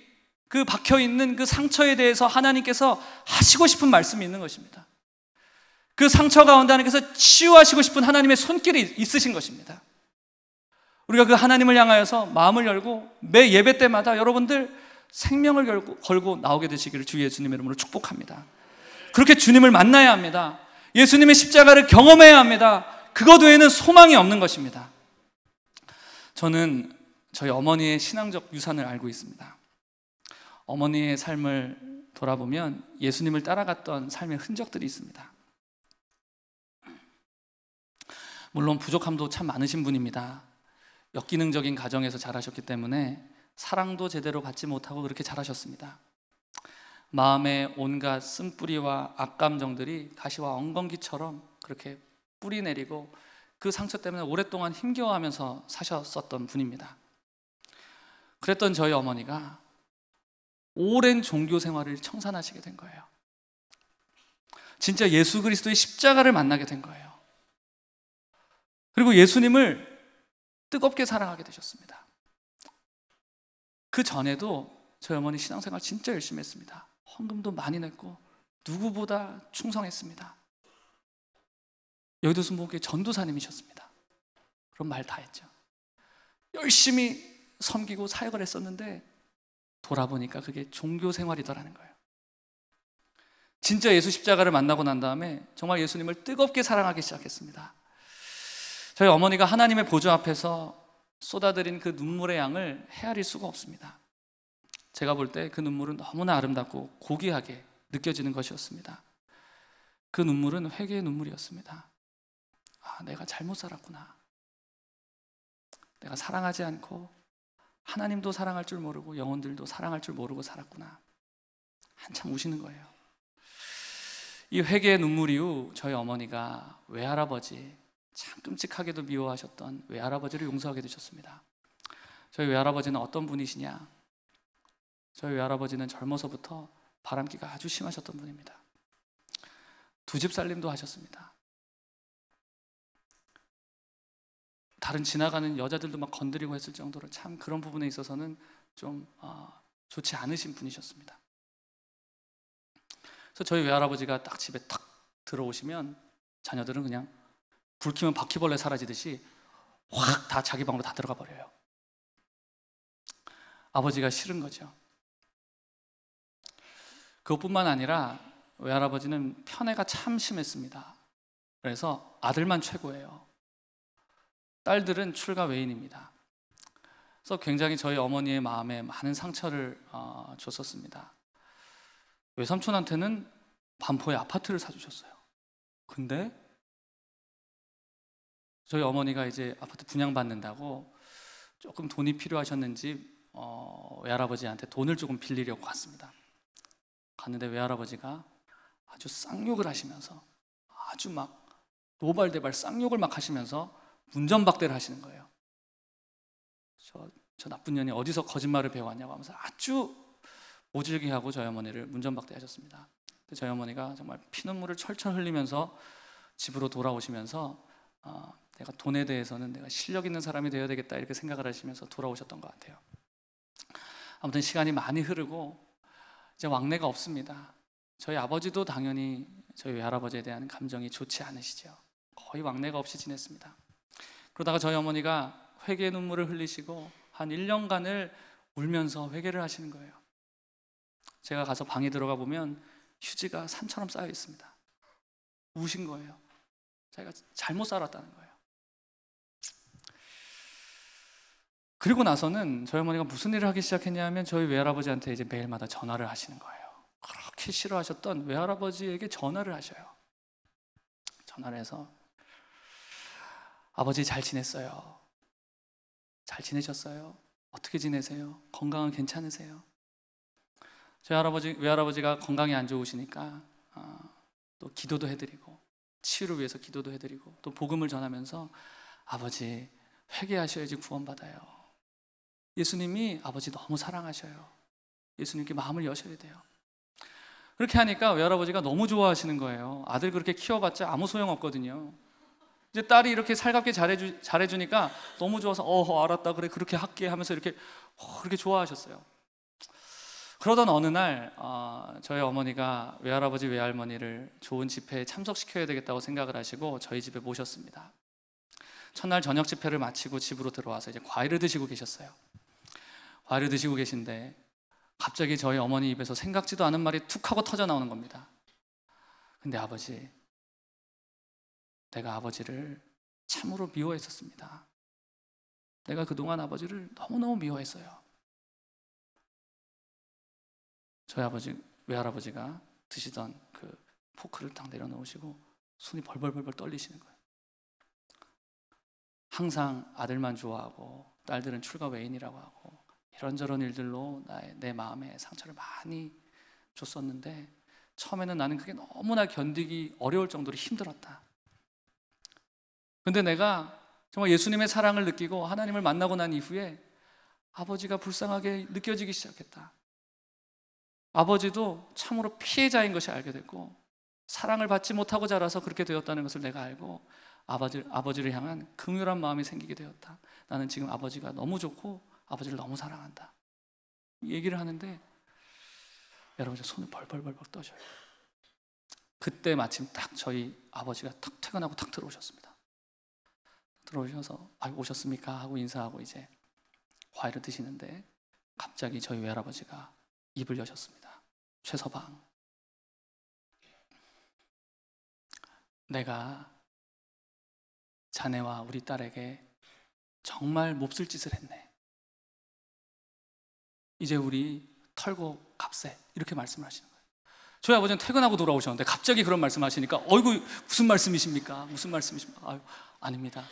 그 박혀있는 그 상처에 대해서 하나님께서 하시고 싶은 말씀이 있는 것입니다. 그 상처 가운데 하나님께서 치유하시고 싶은 하나님의 손길이 있으신 것입니다. 우리가 그 하나님을 향하여서 마음을 열고 매 예배 때마다 여러분들 생명을 걸고 나오게 되시기를 주 예수님의 이름으로 축복합니다. 그렇게 주님을 만나야 합니다. 예수님의 십자가를 경험해야 합니다. 그것 외에는 소망이 없는 것입니다. 저는 저희 어머니의 신앙적 유산을 알고 있습니다. 어머니의 삶을 돌아보면 예수님을 따라갔던 삶의 흔적들이 있습니다. 물론 부족함도 참 많으신 분입니다. 역기능적인 가정에서 자라셨기 때문에 사랑도 제대로 받지 못하고 그렇게 자라셨습니다. 마음의 온갖 쓴뿌리와 악감정들이 가시와 엉겅기처럼 그렇게 뿌리 내리고 그 상처 때문에 오랫동안 힘겨워하면서 사셨었던 분입니다. 그랬던 저희 어머니가 오랜 종교 생활을 청산하시게 된 거예요. 진짜 예수 그리스도의 십자가를 만나게 된 거예요. 그리고 예수님을 뜨겁게 사랑하게 되셨습니다. 그 전에도 저희 어머니 신앙생활 진짜 열심히 했습니다. 헌금도 많이 냈고 누구보다 충성했습니다. 여의도 순복음교회 전도사님이셨습니다. 그런 말 다 했죠. 열심히 섬기고 사역을 했었는데 돌아보니까 그게 종교 생활이더라는 거예요. 진짜 예수 십자가를 만나고 난 다음에 정말 예수님을 뜨겁게 사랑하기 시작했습니다. 저희 어머니가 하나님의 보좌 앞에서 쏟아들인 그 눈물의 양을 헤아릴 수가 없습니다. 제가 볼 때 그 눈물은 너무나 아름답고 고귀하게 느껴지는 것이었습니다. 그 눈물은 회개의 눈물이었습니다. 아, 내가 잘못 살았구나. 내가 사랑하지 않고 하나님도 사랑할 줄 모르고 영혼들도 사랑할 줄 모르고 살았구나. 한참 우시는 거예요. 이 회개의 눈물 이후 저희 어머니가 외할아버지, 참 끔찍하게도 미워하셨던 외할아버지를 용서하게 되셨습니다. 저희 외할아버지는 어떤 분이시냐? 저희 외할아버지는 젊어서부터 바람기가 아주 심하셨던 분입니다. 두 집 살림도 하셨습니다. 다른 지나가는 여자들도 막 건드리고 했을 정도로 참 그런 부분에 있어서는 좀 좋지 않으신 분이셨습니다. 그래서 저희 외할아버지가 딱 집에 탁 들어오시면 자녀들은 그냥 불 켜면 바퀴벌레 사라지듯이 확 다 자기 방으로 다 들어가 버려요. 아버지가 싫은 거죠. 그것뿐만 아니라 외할아버지는 편애가 참 심했습니다. 그래서 아들만 최고예요. 딸들은 출가 외인입니다. 그래서 굉장히 저희 어머니의 마음에 많은 상처를 줬었습니다. 외삼촌한테는 반포에 아파트를 사주셨어요. 근데 저희 어머니가 이제 아파트 분양받는다고 조금 돈이 필요하셨는지 외할아버지한테 돈을 조금 빌리려고 갔습니다. 갔는데 외할아버지가 아주 쌍욕을 하시면서 아주 막 노발대발 쌍욕을 막 하시면서 문전박대를 하시는 거예요. 저 나쁜 년이 어디서 거짓말을 배워왔냐고 하면서 아주 모질게 하고 저희 어머니를 문전박대 하셨습니다. 저희 어머니가 정말 피눈물을 철철 흘리면서 집으로 돌아오시면서 내가 돈에 대해서는 내가 실력 있는 사람이 되어야 되겠다 이렇게 생각을 하시면서 돌아오셨던 것 같아요. 아무튼 시간이 많이 흐르고 이제 왕래가 없습니다. 저희 아버지도 당연히 저희 외할아버지에 대한 감정이 좋지 않으시죠. 거의 왕래가 없이 지냈습니다. 그러다가 저희 어머니가 회개의 눈물을 흘리시고 한 1년간을 울면서 회개를 하시는 거예요. 제가 가서 방에 들어가 보면 휴지가 산처럼 쌓여 있습니다. 우신 거예요. 자기가 잘못 살았다는 거예요. 그리고 나서는 저희 어머니가 무슨 일을 하기 시작했냐면 저희 외할아버지한테 이제 매일마다 전화를 하시는 거예요. 그렇게 싫어하셨던 외할아버지에게 전화를 하셔요. 전화를 해서 아버지 잘 지냈어요? 잘 지내셨어요? 어떻게 지내세요? 건강은 괜찮으세요? 저희 외할아버지가 건강이 안 좋으시니까 또 기도도 해드리고 치유를 위해서 기도도 해드리고 또 복음을 전하면서 아버지 회개하셔야지 구원받아요. 예수님이 아버지 너무 사랑하셔요. 예수님께 마음을 여셔야 돼요. 그렇게 하니까 외할아버지가 너무 좋아하시는 거예요. 아들 그렇게 키워봤자 아무 소용없거든요. 이제 딸이 이렇게 살갑게 잘해주니까 너무 좋아서 알았다 그래 그렇게 할게 하면서 이렇게 그렇게 좋아하셨어요. 그러던 어느 날 저희 어머니가 외할아버지 외할머니를 좋은 집회에 참석시켜야 되겠다고 생각을 하시고 저희 집에 모셨습니다. 첫날 저녁 집회를 마치고 집으로 들어와서 이제 과일을 드시고 계셨어요. 과일을 드시고 계신데 갑자기 저희 어머니 입에서 생각지도 않은 말이 툭 하고 터져 나오는 겁니다. 근데 아버지, 내가 아버지를 참으로 미워했었습니다. 내가 그동안 아버지를 너무너무 미워했어요. 저희 외할아버지가 드시던 그 포크를 딱 내려놓으시고 손이 벌벌벌 떨리시는 거예요. 항상 아들만 좋아하고 딸들은 출가 외인이라고 하고 이런저런 일들로 내 마음에 상처를 많이 줬었는데 처음에는 나는 그게 너무나 견디기 어려울 정도로 힘들었다. 근데 내가 정말 예수님의 사랑을 느끼고 하나님을 만나고 난 이후에 아버지가 불쌍하게 느껴지기 시작했다. 아버지도 참으로 피해자인 것이 알게 됐고 사랑을 받지 못하고 자라서 그렇게 되었다는 것을 내가 알고 아버지를 향한 긍휼한 마음이 생기게 되었다. 나는 지금 아버지가 너무 좋고 아버지를 너무 사랑한다. 이 얘기를 하는데 여러분 손을 벌벌벌 떠셔요. 그때 마침 딱 저희 아버지가 탁 퇴근하고 탁 들어오셨습니다. 들어오셔서 오셨습니까? 하고 인사하고 이제 과일을 드시는데 갑자기 저희 외할아버지가 입을 여셨습니다. 최서방, 내가 자네와 우리 딸에게 정말 몹쓸 짓을 했네. 이제 우리 털고 값세. 이렇게 말씀을 하시는 거예요. 저희 아버지는 퇴근하고 돌아오셨는데 갑자기 그런 말씀하시니까 어이구 무슨 말씀이십니까? 무슨 말씀이십니까? 아유, 아닙니다.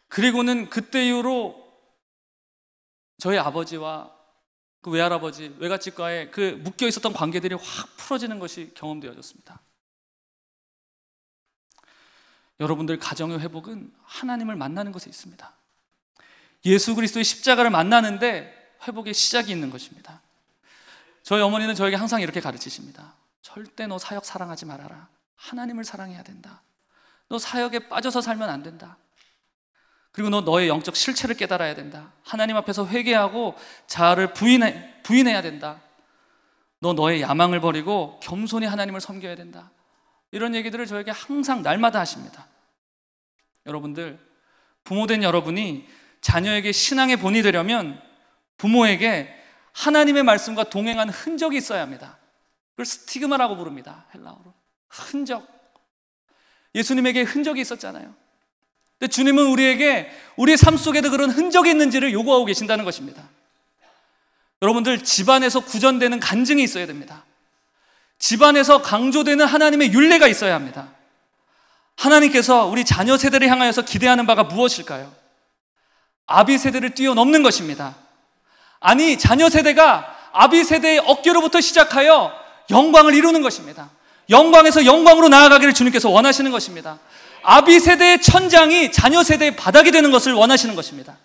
그리고는 그때 이후로 저희 아버지와 그 외할아버지, 외갓집과의 그 묶여 있었던 관계들이 확 풀어지는 것이 경험되어졌습니다. 여러분들 가정의 회복은 하나님을 만나는 것에 있습니다. 예수 그리스도의 십자가를 만나는데 회복의 시작이 있는 것입니다. 저희 어머니는 저에게 항상 이렇게 가르치십니다. 절대 너 사역 사랑하지 말아라. 하나님을 사랑해야 된다. 너 사역에 빠져서 살면 안 된다. 그리고 너 너의 영적 실체를 깨달아야 된다. 하나님 앞에서 회개하고 자아를 부인해야 된다. 너 너의 야망을 버리고 겸손히 하나님을 섬겨야 된다. 이런 얘기들을 저에게 항상 날마다 하십니다. 여러분들, 부모된 여러분이 자녀에게 신앙의 본이 되려면 부모에게 하나님의 말씀과 동행한 흔적이 있어야 합니다. 그걸 스티그마라고 부릅니다. 헬라어로. 흔적. 예수님에게 흔적이 있었잖아요. 근데 주님은 우리에게 우리의 삶 속에도 그런 흔적이 있는지를 요구하고 계신다는 것입니다. 여러분들, 집안에서 구전되는 간증이 있어야 됩니다. 집안에서 강조되는 하나님의 율례가 있어야 합니다. 하나님께서 우리 자녀 세대를 향하여서 기대하는 바가 무엇일까요? 아비 세대를 뛰어넘는 것입니다. 아니, 자녀 세대가 아비 세대의 어깨로부터 시작하여 영광을 이루는 것입니다. 영광에서 영광으로 나아가기를 주님께서 원하시는 것입니다. 아비 세대의 천장이 자녀 세대의 바닥이 되는 것을 원하시는 것입니다.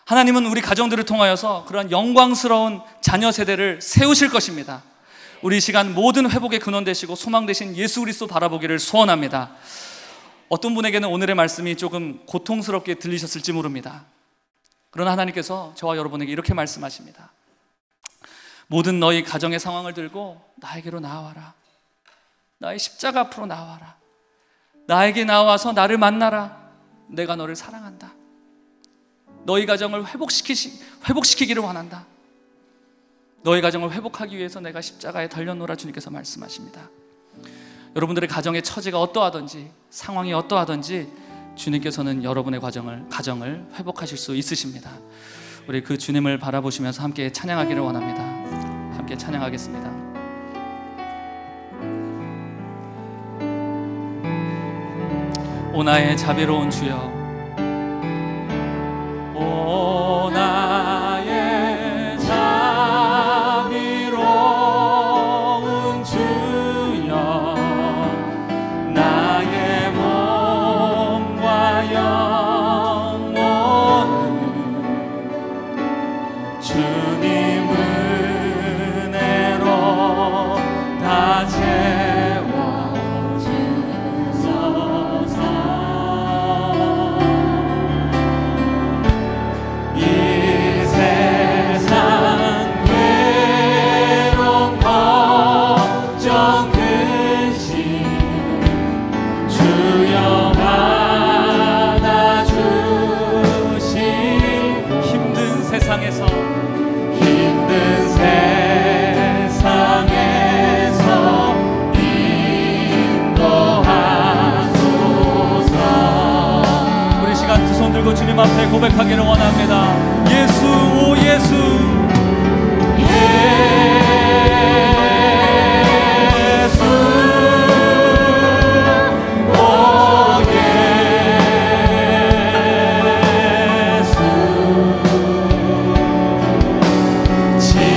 하나님은 우리 가정들을 통하여서 그러한 영광스러운 자녀 세대를 세우실 것입니다. 우리 시간 모든 회복의 근원 되시고 소망 되신 예수 그리스도 바라보기를 소원합니다. 어떤 분에게는 오늘의 말씀이 조금 고통스럽게 들리셨을지 모릅니다. 그러나 하나님께서 저와 여러분에게 이렇게 말씀하십니다. 모든 너희 가정의 상황을 들고 나에게로 나와라. 나의 십자가 앞으로 나와라. 나에게 나와서 나를 만나라. 내가 너를 사랑한다. 너희 가정을 회복시키기를 원한다. 너희 가정을 회복하기 위해서 내가 십자가에 달려노라. 주님께서 말씀하십니다. 여러분들의 가정의 처지가 어떠하든지 상황이 어떠하든지 주님께서는 여러분의 가정을 회복하실 수 있으십니다. 우리 그 주님을 바라보시면서 함께 찬양하기를 원합니다. 함께 찬양하겠습니다. 오 나의 자비로운 주여, 오 나의 자비로운 주여, 나의 몸과 영혼을 주님 은혜로 다 주님 앞에 고백하기를 원합니다. 예수, 오 예수, 예수, 오 예수, 지금 오셔서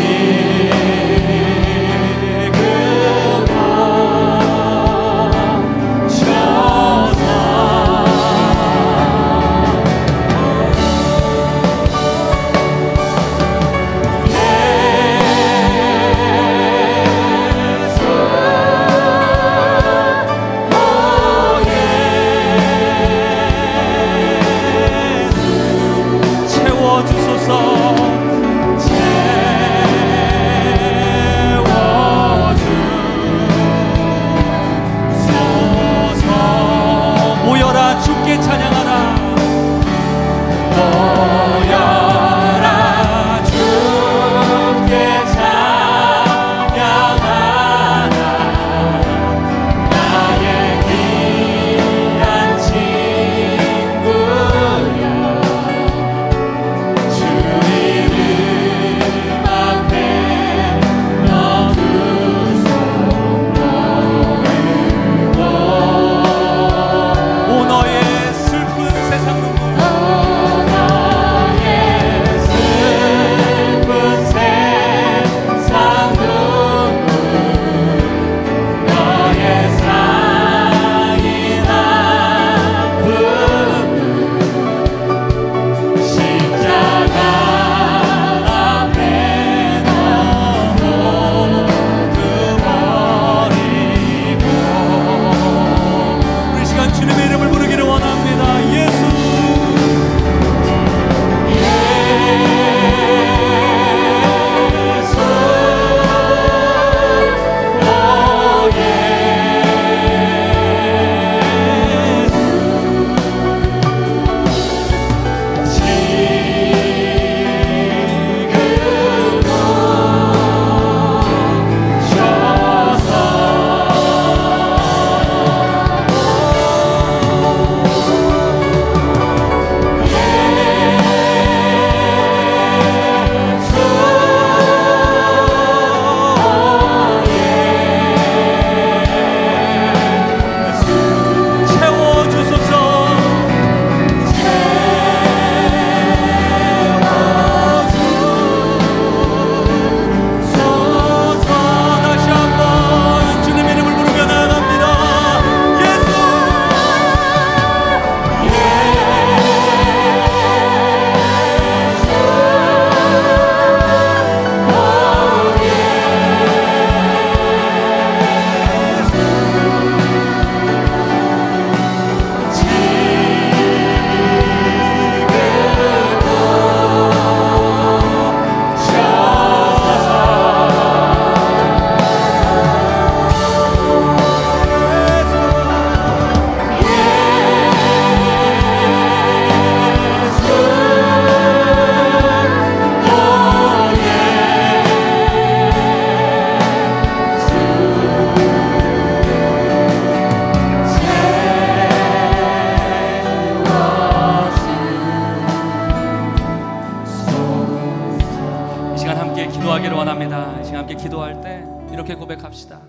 기도하기를 원합니다. 이 시간 함께 기도할 때 이렇게 고백합시다.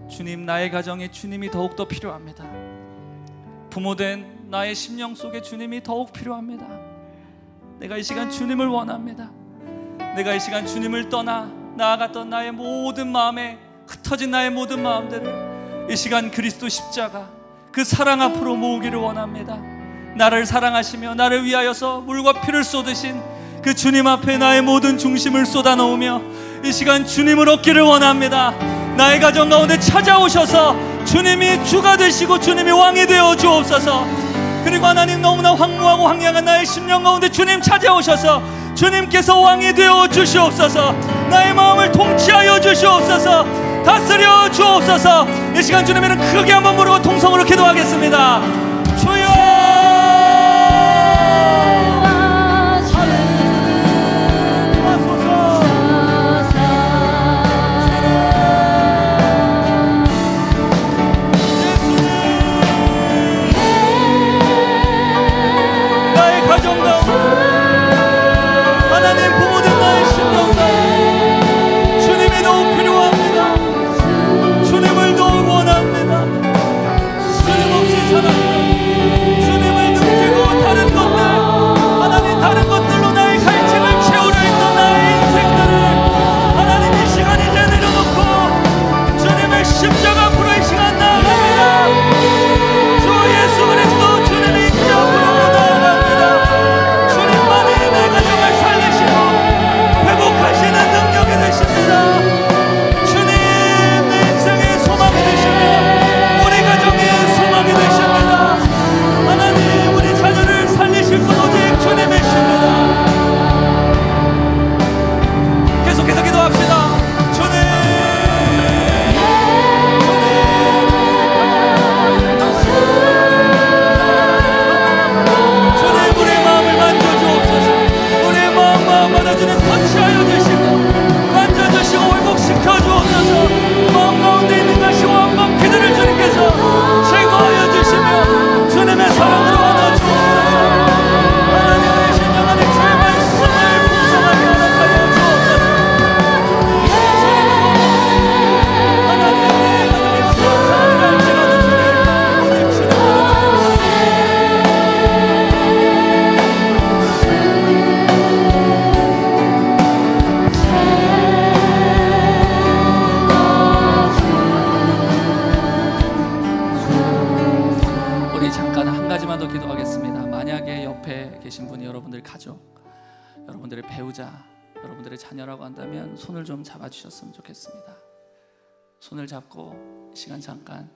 주님, 나의 가정에 주님이 더욱더 필요합니다. 부모된 나의 심령 속에 주님이 더욱 필요합니다. 내가 이 시간 주님을 원합니다. 내가 이 시간 주님을 떠나 나아갔던 나의 모든 마음에 흩어진 나의 모든 마음들을 이 시간 그리스도 십자가 그 사랑 앞으로 모으기를 원합니다. 나를 사랑하시며 나를 위하여서 물과 피를 쏟으신 그 주님 앞에 나의 모든 중심을 쏟아놓으며 이 시간 주님을 얻기를 원합니다. 나의 가정 가운데 찾아오셔서 주님이 주가 되시고 주님이 왕이 되어 주옵소서. 그리고 하나님, 너무나 황무하고 황량한 나의 심령 가운데 주님 찾아오셔서 주님께서 왕이 되어 주시옵소서. 나의 마음을 통치하여 주시옵소서. 다스려 주옵소서. 이 시간 주님의 이름 크게 한번 부르고 통성으로 기도하겠습니다. 주여, 여러분들의 배우자, 여러분들의 자녀라고 한다면 손을 좀 잡아주셨으면 좋겠습니다. 손을 잡고 이 시간 잠깐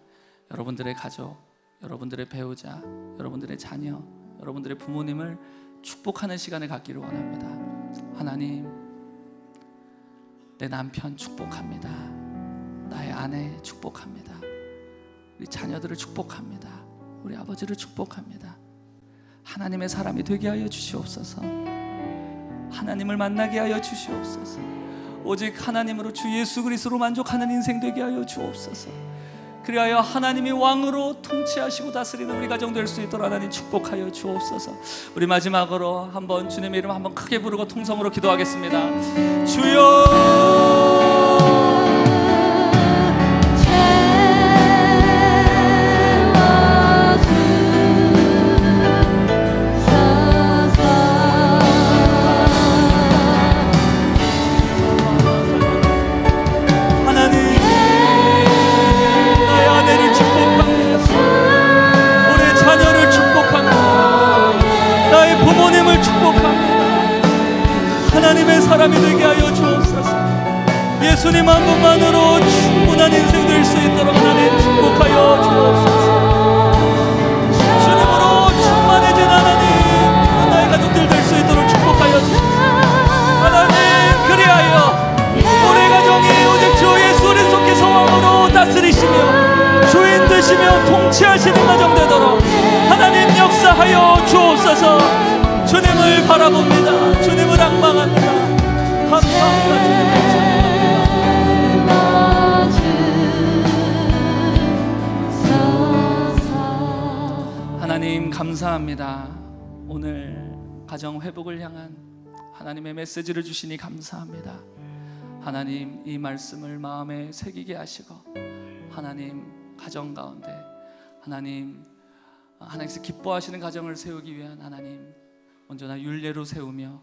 여러분들의 가족, 여러분들의 배우자, 여러분들의 자녀, 여러분들의 부모님을 축복하는 시간을 갖기를 원합니다. 하나님, 내 남편 축복합니다. 나의 아내 축복합니다. 우리 자녀들을 축복합니다. 우리 아버지를 축복합니다. 하나님의 사람이 되게 하여 주시옵소서. 하나님을 만나게 하여 주시옵소서. 오직 하나님으로 주 예수 그리스도로 만족하는 인생 되게 하여 주옵소서. 그리하여 하나님이 왕으로 통치하시고 다스리는 우리 가정 될 수 있도록 하나님 축복하여 주옵소서. 우리 마지막으로 한번 주님의 이름 한번 크게 부르고 통성으로 기도하겠습니다. 주여, 하나님의 사람이 되게 하여 주옵소서. 예수님 한 분만으로 충분한 인생 될 수 있도록 하나님 축복하여 주옵소서. 주님으로 충만해진 하나님, 나의 가족들 될 수 있도록 축복하여 주옵소서. 하나님, 그리하여 우리 가정이 오직 주 예수 그리스도께서 왕으로 다스리시며 주인 되시며 통치하시는 가정 되도록 하나님 역사하여 주옵소서. 주님을 바라봅니다. 주님을 앙망합니다. 감사합니다. 주님. 하나님 감사합니다. 오늘 가정 회복을 향한 하나님의 메시지를 주시니 감사합니다. 하나님 이 말씀을 마음에 새기게 하시고 하나님 가정 가운데 하나님께서 기뻐하시는 가정을 세우기 위한 하나님 온전한 율례로 세우며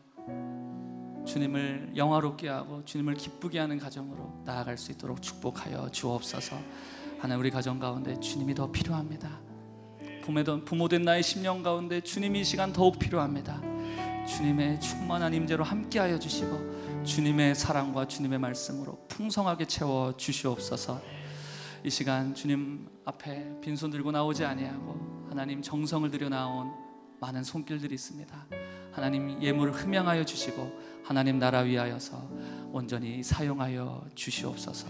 주님을 영화롭게 하고 주님을 기쁘게 하는 가정으로 나아갈 수 있도록 축복하여 주옵소서. 하나님 우리 가정 가운데 주님이 더 필요합니다. 부모된 나의 10년 가운데 주님이 이 시간 더욱 필요합니다. 주님의 충만한 임재로 함께하여 주시고 주님의 사랑과 주님의 말씀으로 풍성하게 채워 주시옵소서. 이 시간 주님 앞에 빈손 들고 나오지 아니하고 하나님 정성을 들여 나온 많은 손길들이 있습니다. 하나님 예물을 흠양하여 주시고 하나님 나라 위하여서 온전히 사용하여 주시옵소서.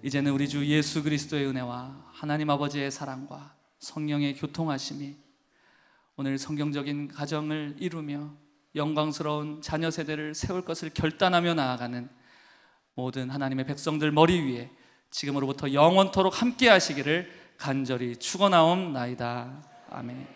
이제는 우리 주 예수 그리스도의 은혜와 하나님 아버지의 사랑과 성령의 교통하심이 오늘 성경적인 가정을 이루며 영광스러운 자녀 세대를 세울 것을 결단하며 나아가는 모든 하나님의 백성들 머리 위에 지금으로부터 영원토록 함께 하시기를 간절히 축원하옵나이다. 아멘.